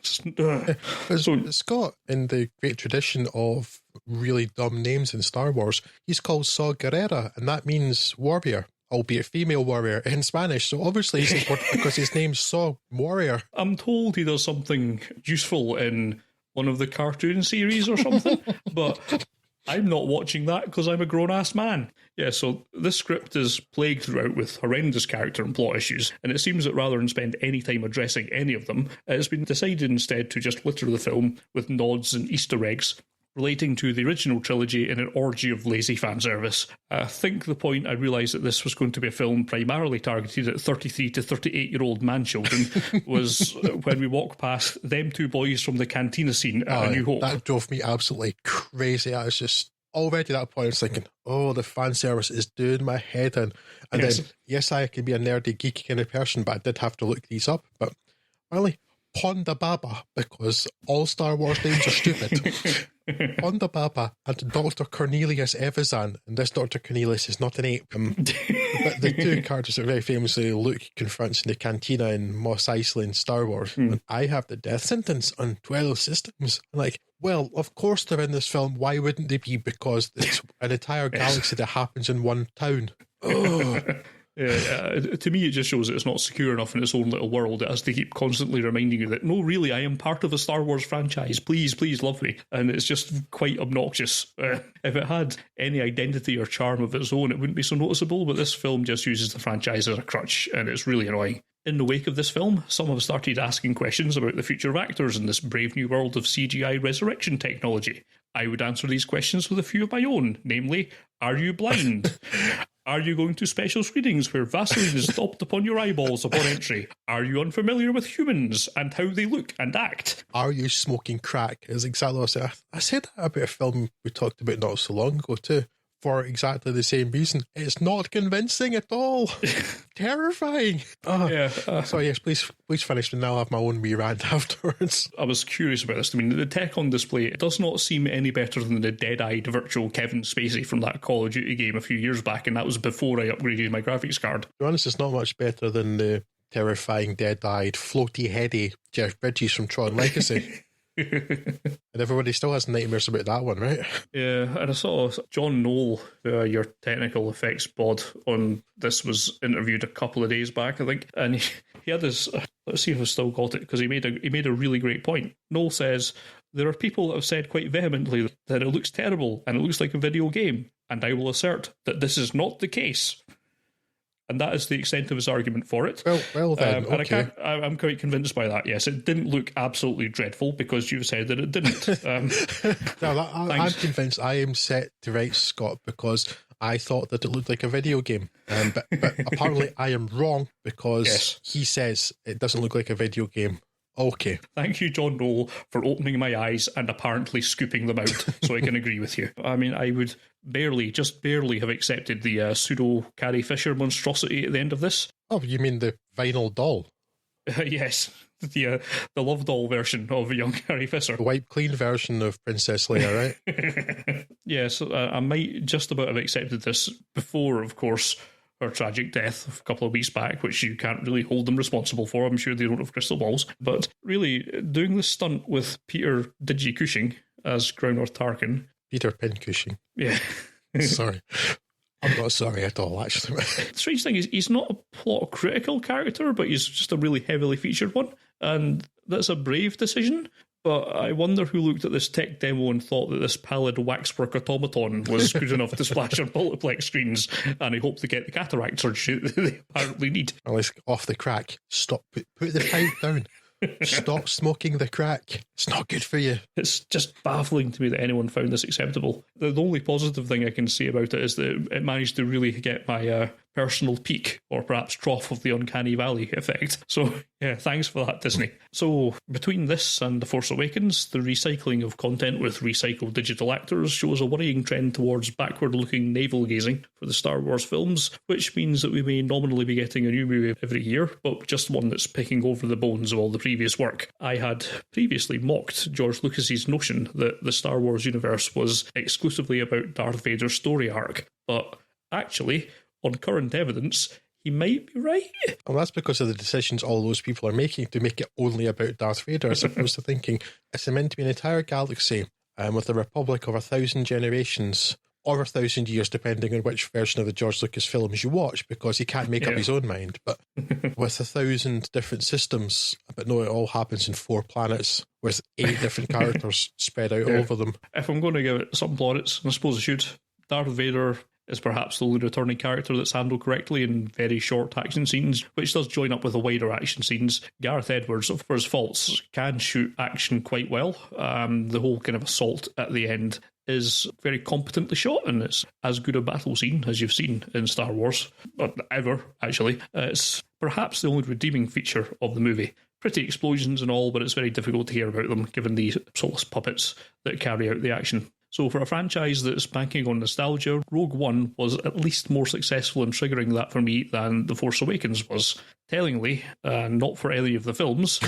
So, Scott, in the great tradition of really dumb names in Star Wars, he's called Saw Gerrera, and that means warrior, albeit female warrior in Spanish. So obviously he's important because his name's Saw Warrior. I'm told he does something useful in one of the cartoon series or something, but I'm not watching that because I'm a grown-ass man. Yeah, so this script is plagued throughout with horrendous character and plot issues, and it seems that rather than spend any time addressing any of them, it's been decided instead to just litter the film with nods and Easter eggs relating to the original trilogy in an orgy of lazy fan service. I think the point I realised that this was going to be a film primarily targeted at 33 to 38-year-old man-children was when we walked past them two boys from the cantina scene at A New Hope. That drove me absolutely crazy. I was just already at that point, I was thinking, oh, the fan service is doing my head in. And then, yes, I can be a nerdy, geeky kind of person, but I did have to look these up. But finally, Ponda Baba, because all Star Wars names are stupid. Ponda Baba and Dr. Cornelius Evazan, and this Dr. Cornelius is not an ape. But the two characters that very famously Luke confronts in the cantina in Mos Eisley in Star Wars. And I have the death sentence on 12 systems. Like, well, of course they're in this film. Why wouldn't they be? Because it's an entire galaxy that happens in one town. Oh. Yeah, to me it just shows that it's not secure enough in its own little world. It has to keep constantly reminding you that, no, really, I am part of a Star Wars franchise. Please, please love me. And it's just quite obnoxious. If it had any identity or charm of its own, it wouldn't be so noticeable, but this film just uses the franchise as a crutch, and it's really annoying. In the wake of this film, some have started asking questions about the future of actors in this brave new world of CGI resurrection technology. I would answer these questions with a few of my own, namely, are you blind? Are you going to special screenings where Vaseline is daubed upon your eyeballs upon entry? Are you unfamiliar with humans and how they look and act? Are you smoking crack? Is exactly what I said. I said that about a film we talked about not so long ago too, for exactly the same reason. It's not convincing at all. Terrifying. So yes, please finish, and I'll have my own wee rant afterwards. I was curious about this. I mean, the tech on display, it does not seem any better than the dead-eyed virtual Kevin Spacey from that Call of Duty game a few years back, and that was before I upgraded my graphics card. To be honest, it's not much better than the terrifying, dead-eyed, floaty-heady Jeff Bridges from Tron Legacy. And everybody still has nightmares about that one, right? Yeah, and I saw John Knoll, your technical effects bod on this, was interviewed a couple of days back, I think, and he had this. Let's see if I've still got it, because he made a really great point. Knoll says, there are people that have said quite vehemently that it looks terrible and it looks like a video game, and I will assert that this is not the case. And that is the extent of his argument for it. Well then, okay. And I'm quite convinced by that, yes. It didn't look absolutely dreadful because you said that it didn't. I'm convinced I am set to write Scott because I thought that it looked like a video game. But apparently I am wrong because he says it doesn't look like a video game. Okay. Thank you, John Knoll, for opening my eyes and apparently scooping them out so I can agree with you. I mean, I would just barely have accepted the pseudo Carrie Fisher monstrosity at the end of this. Oh, you mean the vinyl doll? Yes, the love doll version of young Carrie Fisher. The wipe clean version of Princess Leia, right? Yes, I might just about have accepted this before, of course, her tragic death a couple of weeks back, which you can't really hold them responsible for. I'm sure they don't have crystal balls. But really, doing the stunt with Peter Digi Cushing as Groundworth Tarkin. Peter Cushing. Yeah. Sorry. I'm not sorry at all, actually. The strange thing is, he's not a plot-critical character, but he's just a really heavily featured one. And that's a brave decision. But I wonder who looked at this tech demo and thought that this pallid waxwork automaton was good enough to splash on multiplex screens, and I hope to get the cataract surgery that they apparently need. Well, it's off the crack. Stop. Put the pipe down. Stop smoking the crack. It's not good for you. It's just baffling to me that anyone found this acceptable. The only positive thing I can say about it is that it managed to really get my personal peak, or perhaps trough, of the Uncanny Valley effect. So, yeah, thanks for that, Disney. So, between this and The Force Awakens, the recycling of content with recycled digital actors shows a worrying trend towards backward-looking navel-gazing for the Star Wars films, which means that we may nominally be getting a new movie every year, but just one that's picking over the bones of all the previous work. I had previously mocked George Lucas's notion that the Star Wars universe was exclusively about Darth Vader's story arc, but actually, on current evidence, he might be right. Well, that's because of the decisions all those people are making to make it only about Darth Vader, as opposed to thinking it's meant to be an entire galaxy with a republic of 1,000 generations, or 1,000 years, depending on which version of the George Lucas films you watch, because he can't make up his own mind. But with 1,000 different systems, but no, it all happens in 4 planets with 8 different characters spread out over them. If I'm going to give it some plaudits, and I suppose I should, Darth Vader is perhaps the only returning character that's handled correctly in very short action scenes, which does join up with the wider action scenes. Gareth Edwards, for his faults, can shoot action quite well. The whole kind of assault at the end is very competently shot, and it's as good a battle scene as you've seen in Star Wars, or ever, actually. It's perhaps the only redeeming feature of the movie. Pretty explosions and all, but it's very difficult to hear about them, given the soulless puppets that carry out the action. So for a franchise that's banking on nostalgia, Rogue One was at least more successful in triggering that for me than The Force Awakens was. Tellingly, not for any of the films,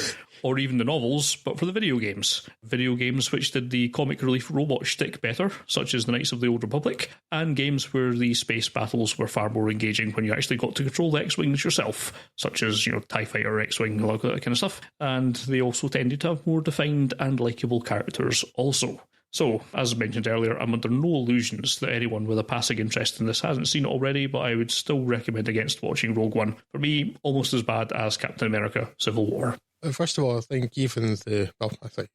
or even the novels, but for the video games. Video games which did the comic relief robot shtick better, such as the Knights of the Old Republic, and games where the space battles were far more engaging when you actually got to control the X-Wings yourself, such as, TIE Fighter, X-Wing, all that kind of stuff. And they also tended to have more defined and likeable characters also. So, as mentioned earlier, I'm under no illusions that anyone with a passing interest in this hasn't seen it already, but I would still recommend against watching Rogue One. For me, almost as bad as Captain America Civil War. First of all, I think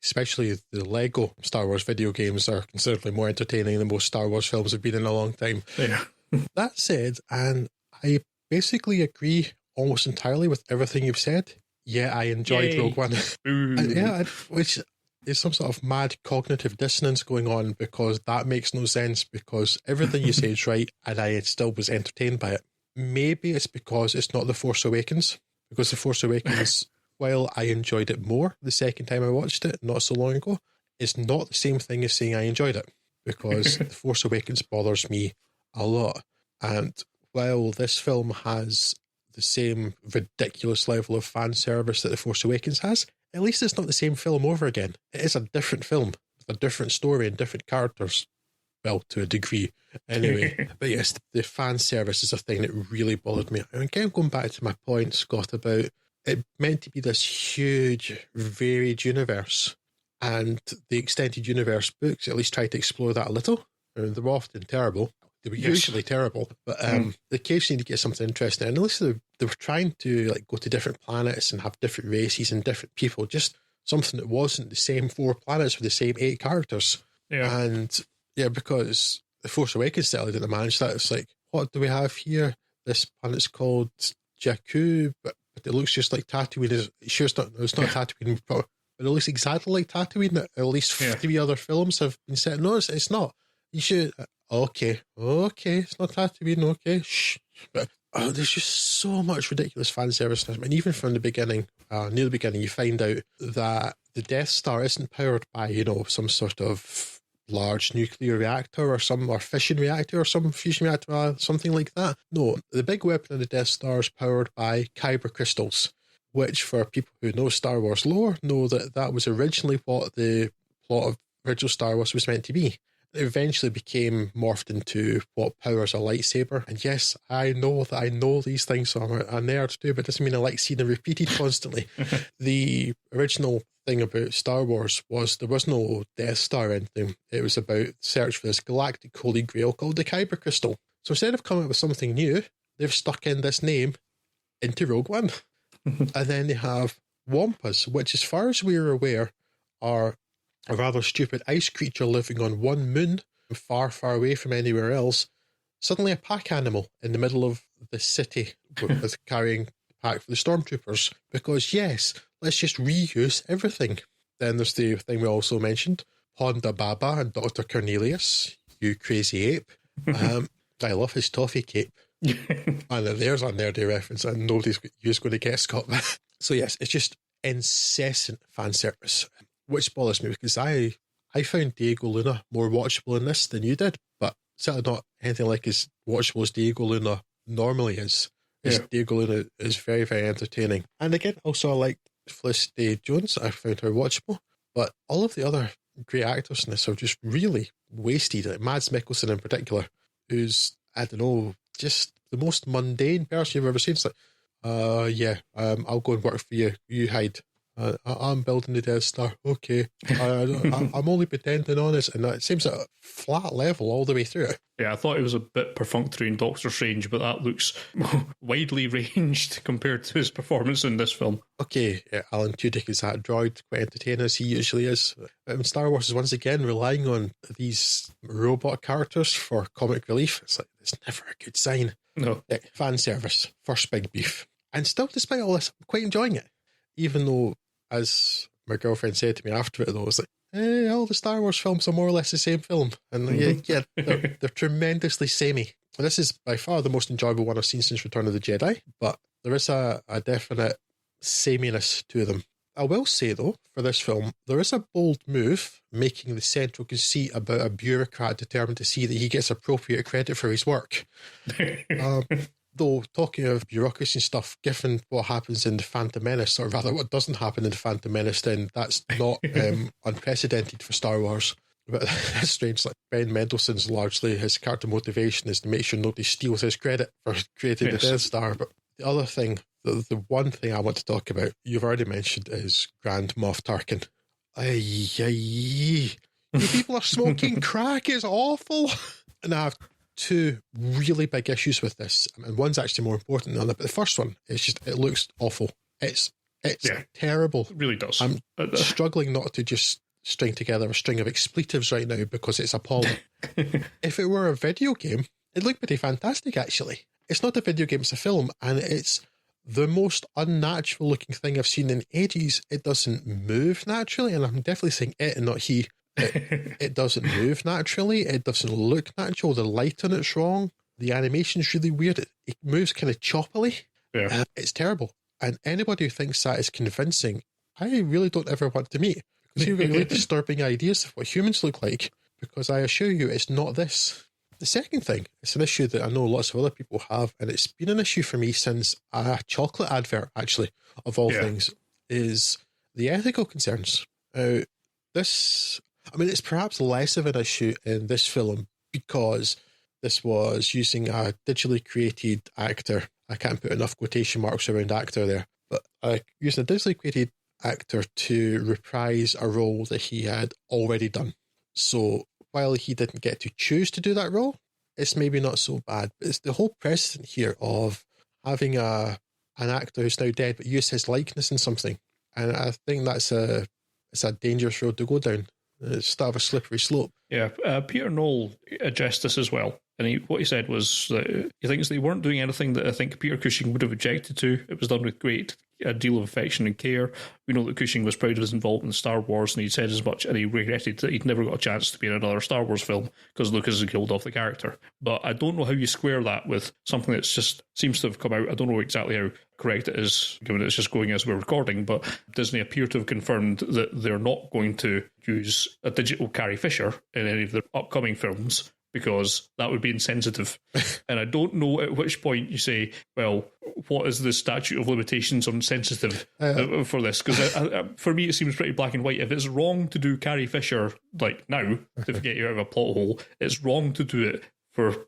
especially the Lego Star Wars video games are considerably more entertaining than most Star Wars films have been in a long time. Yeah. That said, and I basically agree almost entirely with everything you've said. Yeah, I enjoyed Rogue One. Which is some sort of mad cognitive dissonance going on, because that makes no sense, because everything you say is right and I still was entertained by it. Maybe it's because it's not The Force Awakens, because The Force Awakens, while I enjoyed it more the second time I watched it not so long ago, it's not the same thing as saying I enjoyed it, because The Force Awakens bothers me a lot. And while this film has the same ridiculous level of fan service that The Force Awakens has, at least it's not the same film over again. It is a different film with a different story and different characters. Well, to a degree, anyway. But yes, the fan service is a thing that really bothered me. And again, going back to my point, Scott, about it meant to be this huge, varied universe. And the extended universe books at least try to explore that a little. And they're often terrible. They were usually terrible, but they occasionally get something interesting. And at least they were trying to go to different planets and have different races and different people. Just something that wasn't the same 4 planets with the same 8 characters. Yeah. And because The Force Awakens certainly didn't manage that. It's like, what do we have here? This planet's called Jakku, but it looks just like Tatooine. It's not Tatooine, but it looks exactly like Tatooine. At least 3 other films have been set. No, it's not. You should. Okay, it's not Tatooine, okay, shh. But there's just so much ridiculous fan service. And even from the beginning, near the beginning, you find out that the Death Star isn't powered by, some sort of large nuclear reactor or fission reactor or some fusion reactor, something like that. No, the big weapon of the Death Star is powered by kyber crystals, which, for people who know Star Wars lore, know that was originally what the plot of original Star Wars was meant to be. It eventually became morphed into what powers a lightsaber. And yes, I know that I know these things, so I'm a nerd too, but it doesn't mean I like seeing them repeated constantly. The original thing about Star Wars was there was no Death Star or anything. It was about search for this galactic holy grail called the Kyber Crystal. So instead of coming up with something new, they've stuck in this name into Rogue One. And then they have Wampas, which as far as we're aware are a rather stupid ice creature living on one moon, far, far away from anywhere else, suddenly a pack animal in the middle of the city with carrying the pack for the stormtroopers. Because yes, let's just reuse everything. Then there's the thing we also mentioned, Ponda Baba and Dr. Cornelius, you crazy ape. I love his toffee cape. And there's a nerdy reference and nobody's going to guess Scott. So yes, it's just incessant fan service, which bothers me because I found Diego Luna more watchable in this than you did, but certainly not anything like as watchable as Diego Luna normally is. Yeah. Diego Luna is very, very entertaining. And again, also I like Felicity Jones. I found her watchable, but all of the other great actors in this are just really wasted. Like Mads Mikkelsen in particular, who's, I don't know, just the most mundane person you've ever seen. It's like, I'll go and work for you. You hide. I'm building the Death Star. Okay. I'm only pretending on this. And it seems at a flat level all the way through it. Yeah, I thought it was a bit perfunctory in Doctor Strange, but that looks widely ranged compared to his performance in this film. Okay, Alan Tudyk is that droid, quite entertaining as he usually is. Star Wars is once again relying on these robot characters for comic relief. It's like, it's never a good sign. No. Fan service, first big beef. And still, despite all this, I'm quite enjoying it. Even though, as my girlfriend said to me after it, though, it's like, all the Star Wars films are more or less the same film. And they're tremendously samey. And this is by far the most enjoyable one I've seen since Return of the Jedi, but there is a definite sameness to them. I will say, though, for this film, there is a bold move making the central conceit about a bureaucrat determined to see that he gets appropriate credit for his work. Though, talking of bureaucracy and stuff, given what happens in The Phantom Menace, or rather what doesn't happen in The Phantom Menace, then that's not unprecedented for Star Wars. But it's strange, like Ben Mendelsohn's largely, his character motivation is to make sure nobody steals his credit for creating the Death Star. But the other thing, the one thing I want to talk about, you've already mentioned, is Grand Moff Tarkin. You people are smoking crack, it's awful. And I have two really big issues with this, and one's actually more important than the other, but the first one is just, it looks awful. It's terrible. It really does. I'm struggling not to just string together a string of expletives right now because it's appalling. If it were a video game, it'd look pretty fantastic, actually. It's not a video game, it's a film, and it's the most unnatural looking thing I've seen in ages. It doesn't move naturally, and I'm definitely saying it and not he. It doesn't move naturally. It doesn't look natural. The light on it's wrong. The animation's really weird. It moves kind of choppily. Yeah. It's terrible. And anybody who thinks that is convincing, I really don't ever want to meet, because you've got really disturbing ideas of what humans look like, because I assure you it's not this. The second thing, it's an issue that I know lots of other people have, and it's been an issue for me since a chocolate advert, actually, of all things, is the ethical concerns. It's perhaps less of an issue in this film because this was using a digitally created actor. I can't put enough quotation marks around actor there, but using a digitally created actor to reprise a role that he had already done. So while he didn't get to choose to do that role, it's maybe not so bad. But it's the whole precedent here of having an actor who's now dead but use his likeness in something. And I think it's a dangerous road to go down. It's sort of a slippery slope. Yeah, Peter Knoll addressed this as well. And what he said was that he thinks they weren't doing anything that I think Peter Cushing would have objected to. It was done with a deal of affection and care. We know that Cushing was proud of his involvement in Star Wars, and he'd said as much, and he regretted that he'd never got a chance to be in another Star Wars film because Lucas had killed off the character. But I don't know how you square that with something that's just seems to have come out. I don't know exactly how correct it is, given it's just going as we're recording, but Disney appear to have confirmed that they're not going to use a digital Carrie Fisher in any of their upcoming films, because that would be insensitive. And I don't know at which point you say, well, what is the statute of limitations on sensitive for this? Because for me, it seems pretty black and white. If it's wrong to do Carrie Fisher, like now, to get you out of a plot hole, it's wrong to do it for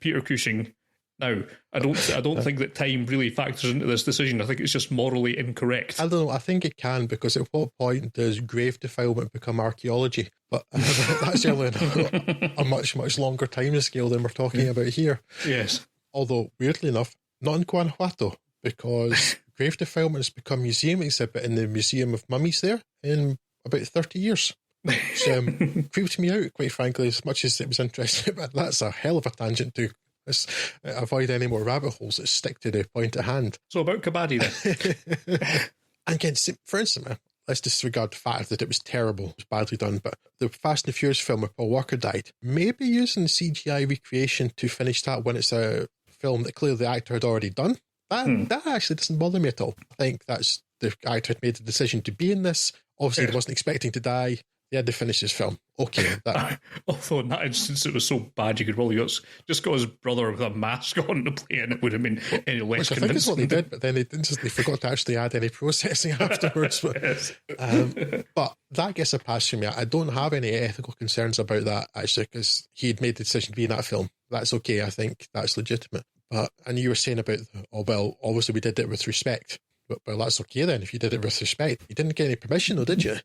Peter Cushing now. I don't think that time really factors into this decision. I think it's just morally incorrect. I don't know. I think it can, because at what point does grave defilement become archaeology? But that's certainly a much, much longer time scale than we're talking about here. Yes. Although, weirdly enough, not in Guanajuato, because grave defilement has become a museum exhibit in the Museum of Mummies there in about 30 years. Which creeped me out, quite frankly, as much as it was interesting. But that's a hell of a tangent to avoid any more rabbit holes that stick to the point at hand. So about Kabaddi then. And again, for instance, let's disregard the fact that it was terrible, it was badly done, but the Fast and the Furious film where Paul Walker died, maybe using CGI recreation to finish that when it's a film that clearly the actor had already done, that actually doesn't bother me at all. I think that's the actor had made the decision to be in this. Obviously, he wasn't expecting to die. He had to finish his film. Okay. Although in that instance it was so bad you could probably just got his brother with a mask on to play, and it would have been any less convincing. I think is what they did, but then they forgot to actually add any processing afterwards. But that gets a pass from me. I don't have any ethical concerns about that, actually, because he had made the decision to be in that film. That's okay. I think that's legitimate. But and you were saying about, obviously we did it with respect. Well, that's okay then, if you did it with respect. You didn't get any permission, though, did you?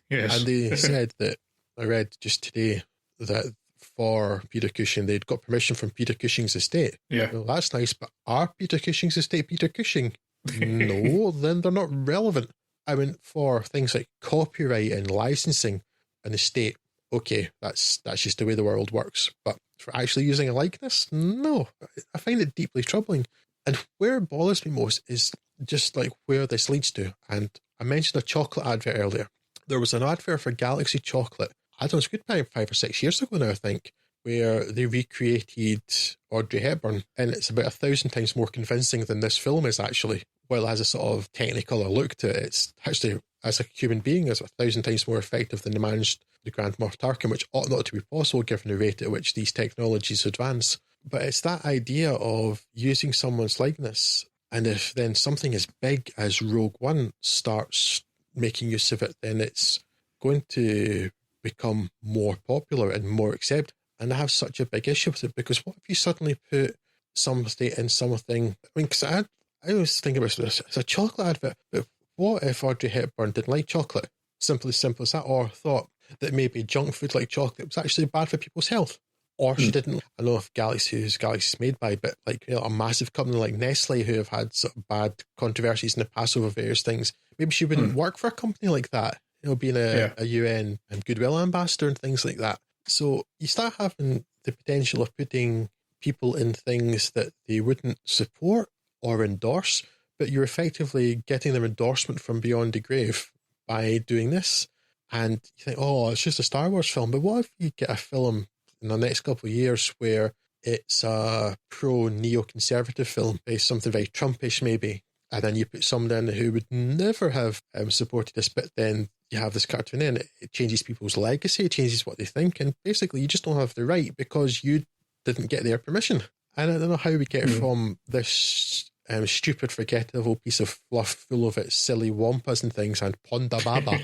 Yes. And they said that, I read just today, that for Peter Cushing, they'd got permission from Peter Cushing's estate. Yeah. Well, that's nice, but are Peter Cushing's estate Peter Cushing? No, then they're not relevant. I mean, for things like copyright and licensing an estate, okay, that's just the way the world works. But for actually using a likeness, no. I find it deeply troubling. And where it bothers me most is just like where this leads to. And I mentioned a chocolate advert earlier. There was an advert for Galaxy Chocolate, I don't know, it's a good 5 or 6 years ago now, I think, where they recreated Audrey Hepburn, and it's about 1,000 times more convincing than this film is actually. While it has a sort of technicolor look to it, it's actually, as a human being, is 1,000 times more effective than the Grand Moff Tarkin, which ought not to be possible given the rate at which these technologies advance. But it's that idea of using someone's likeness, and if then something as big as Rogue One starts making use of it, then it's going to become more popular and more accepted. And I have such a big issue with it, because what if you suddenly put somebody in something? I mean, because I always think about this, it's a chocolate advert, but what if Audrey Hepburn didn't like chocolate? Simple as that, or thought that maybe junk food like chocolate was actually bad for people's health. Or she didn't. I don't know if Galaxy's made by, but like, you know, a massive company like Nestle, who have had sort of bad controversies in the past over various things, maybe she wouldn't work for a company like that, you know, being a UN and goodwill ambassador and things like that. So you start having the potential of putting people in things that they wouldn't support or endorse, but you're effectively getting their endorsement from beyond the grave by doing this. And you think, oh, it's just a Star Wars film. But what if you get a film in the next couple of years where it's a pro-neoconservative film, something very Trumpish maybe, and then you put someone in who would never have supported this, but then you have this cartoon in, it changes people's legacy, it changes what they think, and basically you just don't have the right because you didn't get their permission. And I don't know how we get from this stupid, forgettable piece of fluff full of its silly wampas and things and Ponda Baba.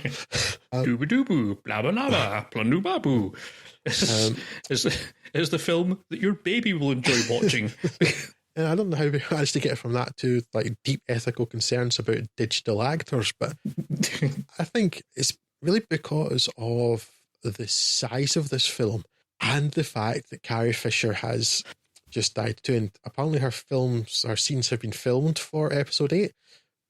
Dooba-doobu, blabba-labba, planu-babu. Is the film that your baby will enjoy watching. And I don't know how we managed to get from that to like deep ethical concerns about digital actors, but I think it's really because of the size of this film and the fact that Carrie Fisher has just died too. And apparently her scenes have been filmed for episode 8,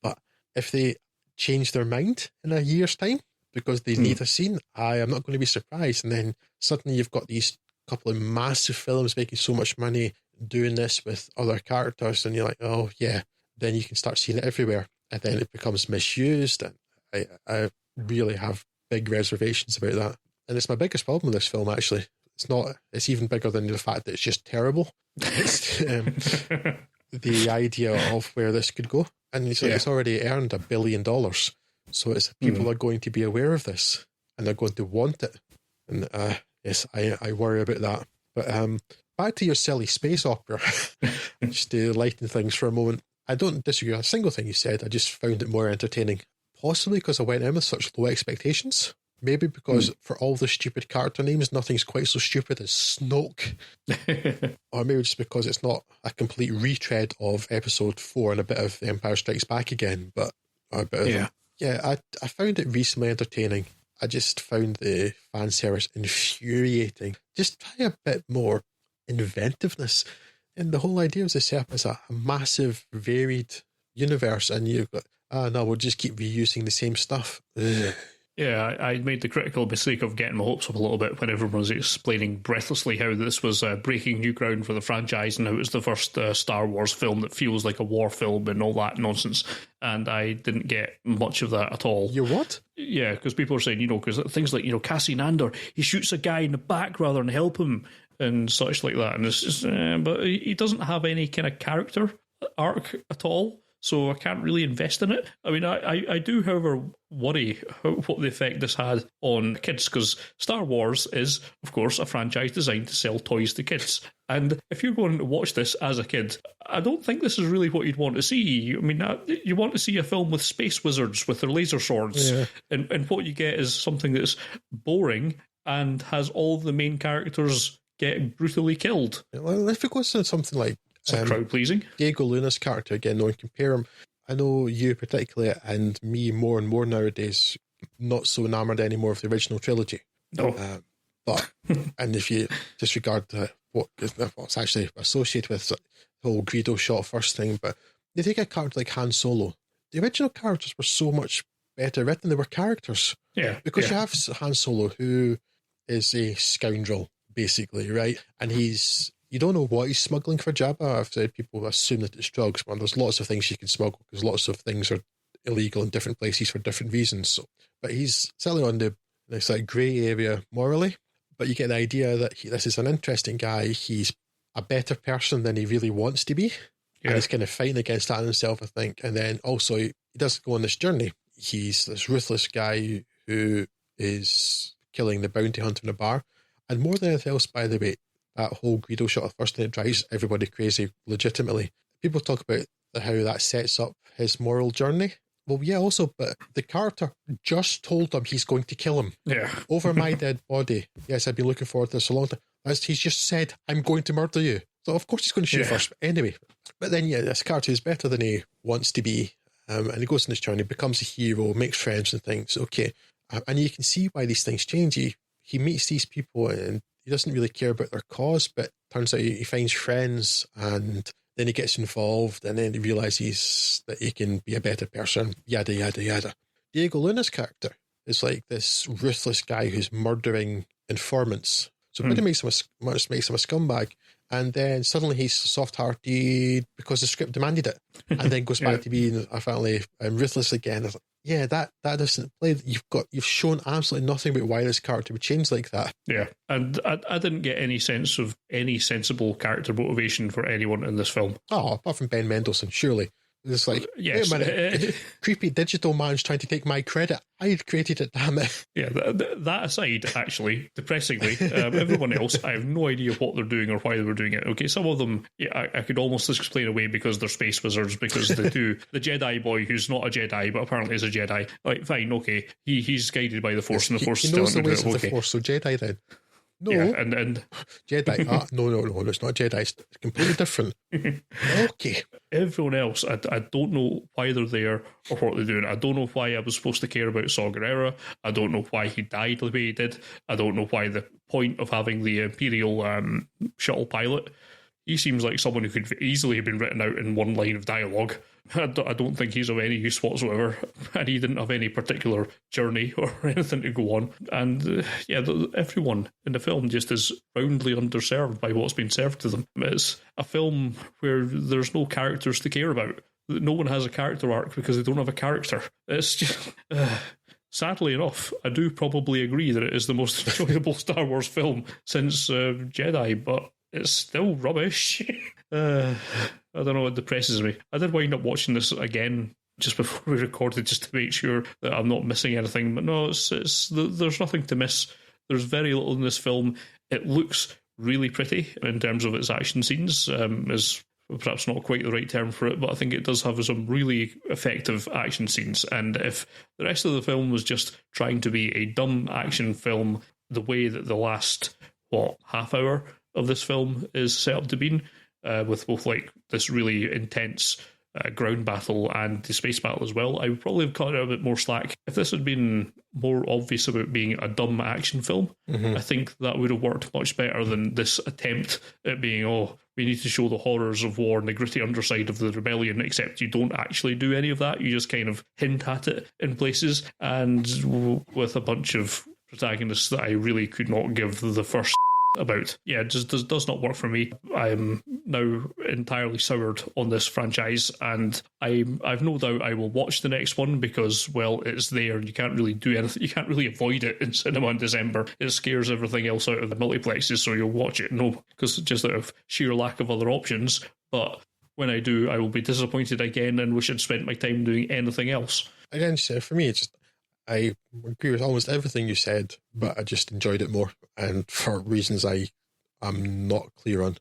but if they change their mind in a year's time because they need a scene, I am not going to be surprised. And then suddenly you've got these couple of massive films making so much money doing this with other characters, and you're like, oh yeah, then you can start seeing it everywhere, and then it becomes misused. And I really have big reservations about that, and it's my biggest problem with this film. Actually, it's even bigger than the fact that it's just terrible. It's the idea of where this could go, and it's already earned $1 billion, so it's people are going to be aware of this and they're going to want it, and yes, I worry about that. But back to your silly space opera, just to lighten things for a moment. I don't disagree with a single thing you said. I just found it more entertaining. Possibly because I went in with such low expectations. Maybe because for all the stupid character names, nothing's quite so stupid as Snoke. Or maybe just because it's not a complete retread of episode 4 and a bit of The Empire Strikes Back again. But a bit of, I found it reasonably entertaining. I just found the fan service infuriating. Just try a bit more inventiveness. And the whole idea was to set up as a massive, varied universe, and you've got, no, we'll just keep reusing the same stuff. Ugh. Yeah, I made the critical mistake of getting my hopes up a little bit when everyone was explaining breathlessly how this was breaking new ground for the franchise and how it was the first Star Wars film that feels like a war film and all that nonsense. And I didn't get much of that at all. You what? Yeah, because people are saying, because things like, Cassian Andor, he shoots a guy in the back rather than help him and such like that. And it's just, but he doesn't have any kind of character arc at all. So I can't really invest in it. I mean, I do, however, worry what the effect this had on kids, because Star Wars is, of course, a franchise designed to sell toys to kids. And if you're going to watch this as a kid, I don't think this is really what you'd want to see. I mean, you want to see a film with space wizards with their laser swords. Yeah. And what you get is something that's boring and has all the main characters getting brutally killed. Well, if it goes to something like crowd pleasing. Diego Luna's character, again, no one compare him. I know you particularly, and me more and more nowadays, not so enamoured anymore of the original trilogy. No. But, and if you disregard what's actually associated with the whole Greedo shot first thing, but they take a character like Han Solo. The original characters were so much better written. They were characters. Yeah. Because you have Han Solo, who is a scoundrel, basically, right? And you don't know what he's smuggling for Jabba. I've said people assume that it's drugs, but there's lots of things you can smuggle because lots of things are illegal in different places for different reasons. So, but he's selling on this like grey area morally. But you get the idea that this is an interesting guy. He's a better person than he really wants to be. Yeah. And he's kind of fighting against that in himself, I think. And then also he does go on this journey. He's this ruthless guy who is killing the bounty hunter in a bar. And more than anything else, by the way, that whole Greedo shot, the first thing that drives everybody crazy, legitimately. People talk about how that sets up his moral journey. Well, yeah, also, but the character just told him he's going to kill him. Yeah. Over my dead body. Yes, I've been looking forward to this a long time. He's just said, I'm going to murder you. So, of course, he's going to shoot first. But anyway, but then, this character is better than he wants to be. And he goes on this journey, becomes a hero, makes friends and things. Okay. And you can see why these things change. He meets these people and he doesn't really care about their cause, but turns out he finds friends and then he gets involved and then he realises that he can be a better person, yada, yada, yada. Diego Luna's character is like this ruthless guy who's murdering informants. So it makes him a scumbag. And then suddenly he's soft-hearted because the script demanded it. And then goes back to being apparently ruthless again. Yeah, that doesn't play. You've shown absolutely nothing about why this character would change like that. Yeah, and I didn't get any sense of any sensible character motivation for anyone in this film. Oh, apart from Ben Mendelsohn, surely. It's like, yes. Wait a minute, creepy digital man's trying to take my credit. I created it, damn it. Yeah, that aside, actually, depressingly, everyone else, I have no idea what they're doing or why they were doing it. Okay, some of them, I could almost explain away because they're space wizards, because they do. The Jedi boy, who's not a Jedi, but apparently is a Jedi, like, fine, okay, he's guided by the Force, and the Force is still the ways of the Force, so Jedi then. No, yeah, and Jedi. No, it's not Jedi. It's completely different. Okay. Everyone else, I don't know why they're there or what they're doing. I don't know why I was supposed to care about Saw Gerrera. I don't know why he died the way he did. I don't know why the point of having the Imperial shuttle pilot. He seems like someone who could easily have been written out in one line of dialogue. I don't think he's of any use whatsoever, and he didn't have any particular journey or anything to go on. And everyone in the film just is roundly underserved by what's been served to them. It's a film where there's no characters to care about. No one has a character arc because they don't have a character. It's just... Sadly enough, I do probably agree that it is the most enjoyable Star Wars film since Jedi, but it's still rubbish. I don't know, it depresses me. I did wind up watching this again just before we recorded just to make sure that I'm not missing anything. But no, there's nothing to miss. There's very little in this film. It looks really pretty in terms of its action scenes. Is perhaps not quite the right term for it, but I think it does have some really effective action scenes. And if the rest of the film was just trying to be a dumb action film, the way that the last, half hour of this film is set up to be, with both like this really intense ground battle and the space battle as well, I would probably have cut it a bit more slack. If this had been more obvious about being a dumb action film, I think that would have worked much better than this attempt at being, we need to show the horrors of war and the gritty underside of the rebellion, except you don't actually do any of that. You just kind of hint at it in places, and with a bunch of protagonists that I really could not give the first about. Yeah, it just does not work for me. I'm now entirely soured on this franchise, and I've no doubt I will watch the next one because, well, it's there and you can't really do anything. You can't really avoid it in cinema in December. It scares everything else out of the multiplexes, so you'll watch it, because just out of sheer lack of other options. But when I do, I will be disappointed again and wish I'd spent my time doing anything else. Again, for me, I agree with almost everything you said, but I just enjoyed it more, and for reasons I'm not clear on.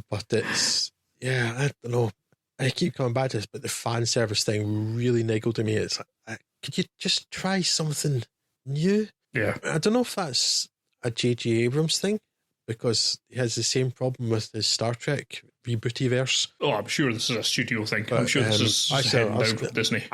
But it's, I don't know. I keep coming back to this, but the fan service thing really niggled at me. It's like, could you just try something new? Yeah. I don't know if that's a J.J. Abrams thing, because he has the same problem with his Star Trek rebooty-verse. Oh, I'm sure this is a studio thing. But, I'm sure this is heading down from Disney.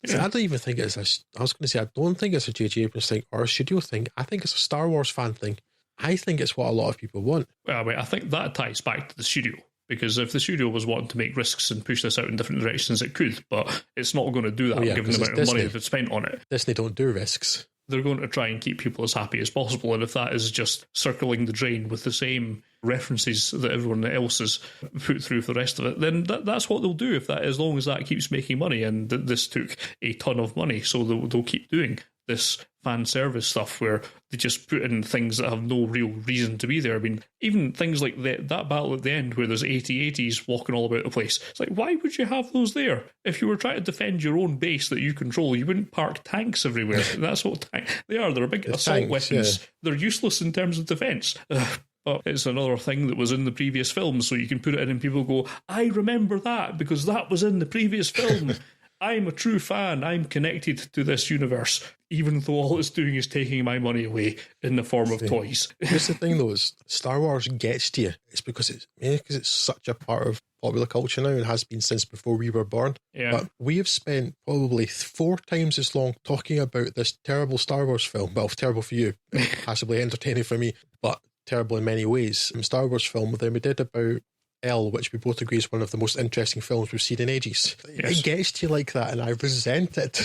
I don't even think it's I was going to say, I don't think it's a J.J. Abrams thing or a studio thing. I think it's a Star Wars fan thing. I think it's what a lot of people want. Well, I think that ties back to the studio, because if the studio was wanting to make risks and push this out in different directions, it could, but it's not going to do that given the amount of money they've spent on it. Disney don't do risks. They're going to try and keep people as happy as possible, and if that is just circling the drain with the same references that everyone else has put through for the rest of it, then that's what they'll do, as long as that keeps making money. And this took a ton of money, so they'll keep doing this fan service stuff where they just put in things that have no real reason to be there. I mean, even things like that battle at the end where there's AT-ATs walking all about the place. It's like, why would you have those there? If you were trying to defend your own base that you control, you wouldn't park tanks everywhere. That's what they are. They're big assault weapons. Yeah. They're useless in terms of defence. But it's another thing that was in the previous film, so you can put it in and people go, I remember that because that was in the previous film. I'm a true fan. I'm connected to this universe, even though all it's doing is taking my money away in the form of toys. Here's the thing, though, is Star Wars gets to you. It's because it's such a part of popular culture now and has been since before we were born. Yeah. But we have spent probably 4 times as long talking about this terrible Star Wars film. Well, terrible for you, possibly entertaining for me, but terrible in many ways. Star Wars film than we did about Elle, which we both agree is one of the most interesting films we've seen in ages. Yes. It gets to you like that, and I resent it.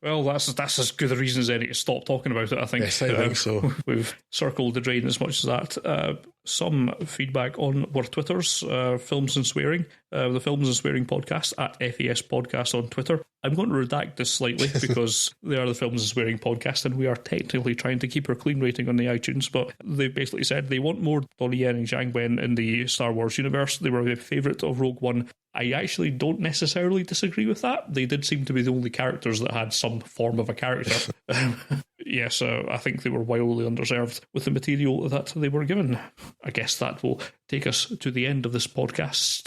Well, that's as good a reason as any to stop talking about it, I think. Yes, I think so. We've circled the drain as much as that. Some feedback on our Twitters, Films and Swearing, the Films and Swearing podcast at FAS Podcast on Twitter. I'm going to redact this slightly because they are the Films and Swearing podcast and we are technically trying to keep our clean rating on the iTunes, but they basically said they want more Donnie Yen and Zhang Wen in the Star Wars universe. They were my favourite of Rogue One. I actually don't necessarily disagree with that. They did seem to be the only characters that had some form of a character. Yes, I think they were wildly underserved with the material that they were given. I guess that will take us to the end of this podcast.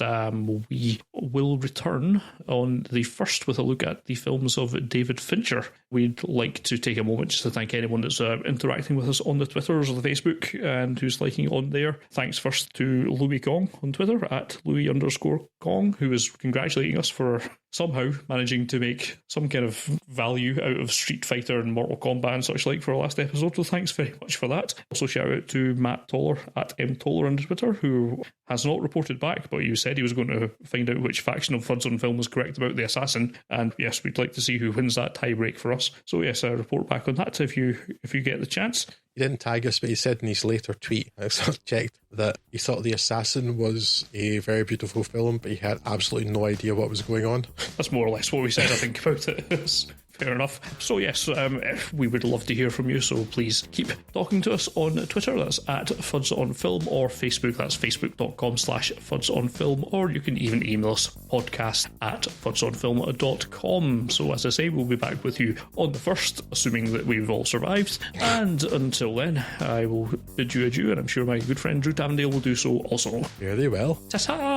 We will return on the first with a look at the films of David Fincher. We'd like to take a moment just to thank anyone that's interacting with us on the Twitters or the Facebook and who's liking on there. Thanks first to Louis Kong on Twitter at Louis_Kong, who is congratulating us for somehow managing to make some kind of value out of Street Fighter and Mortal Kombat and such like for our last episode, so thanks very much for that. Also shout out to Matt Toller at mtoller on Twitter, who has not reported back, but you said he was going to find out which faction of Fuds on Film was correct about the assassin, and yes, we'd like to see who wins that tie break for us. So yes, report back on that if you get the chance. He didn't tag us, but he said in his later tweet, I checked, that he thought The Assassin was a very beautiful film, but he had absolutely no idea what was going on. That's more or less what we said, I think, about it. Fair enough. So yes, we would love to hear from you, so please keep talking to us on Twitter. That's at FudsOnFilm, or Facebook. That's facebook.com/FudsOnFilm, or you can even email us podcast@fudsonfilm.com. So as I say, we'll be back with you on the 1st, assuming that we've all survived. And until then, I will bid you adieu, and I'm sure my good friend Drew Tavendale will do so also. Very well. Ta-ta!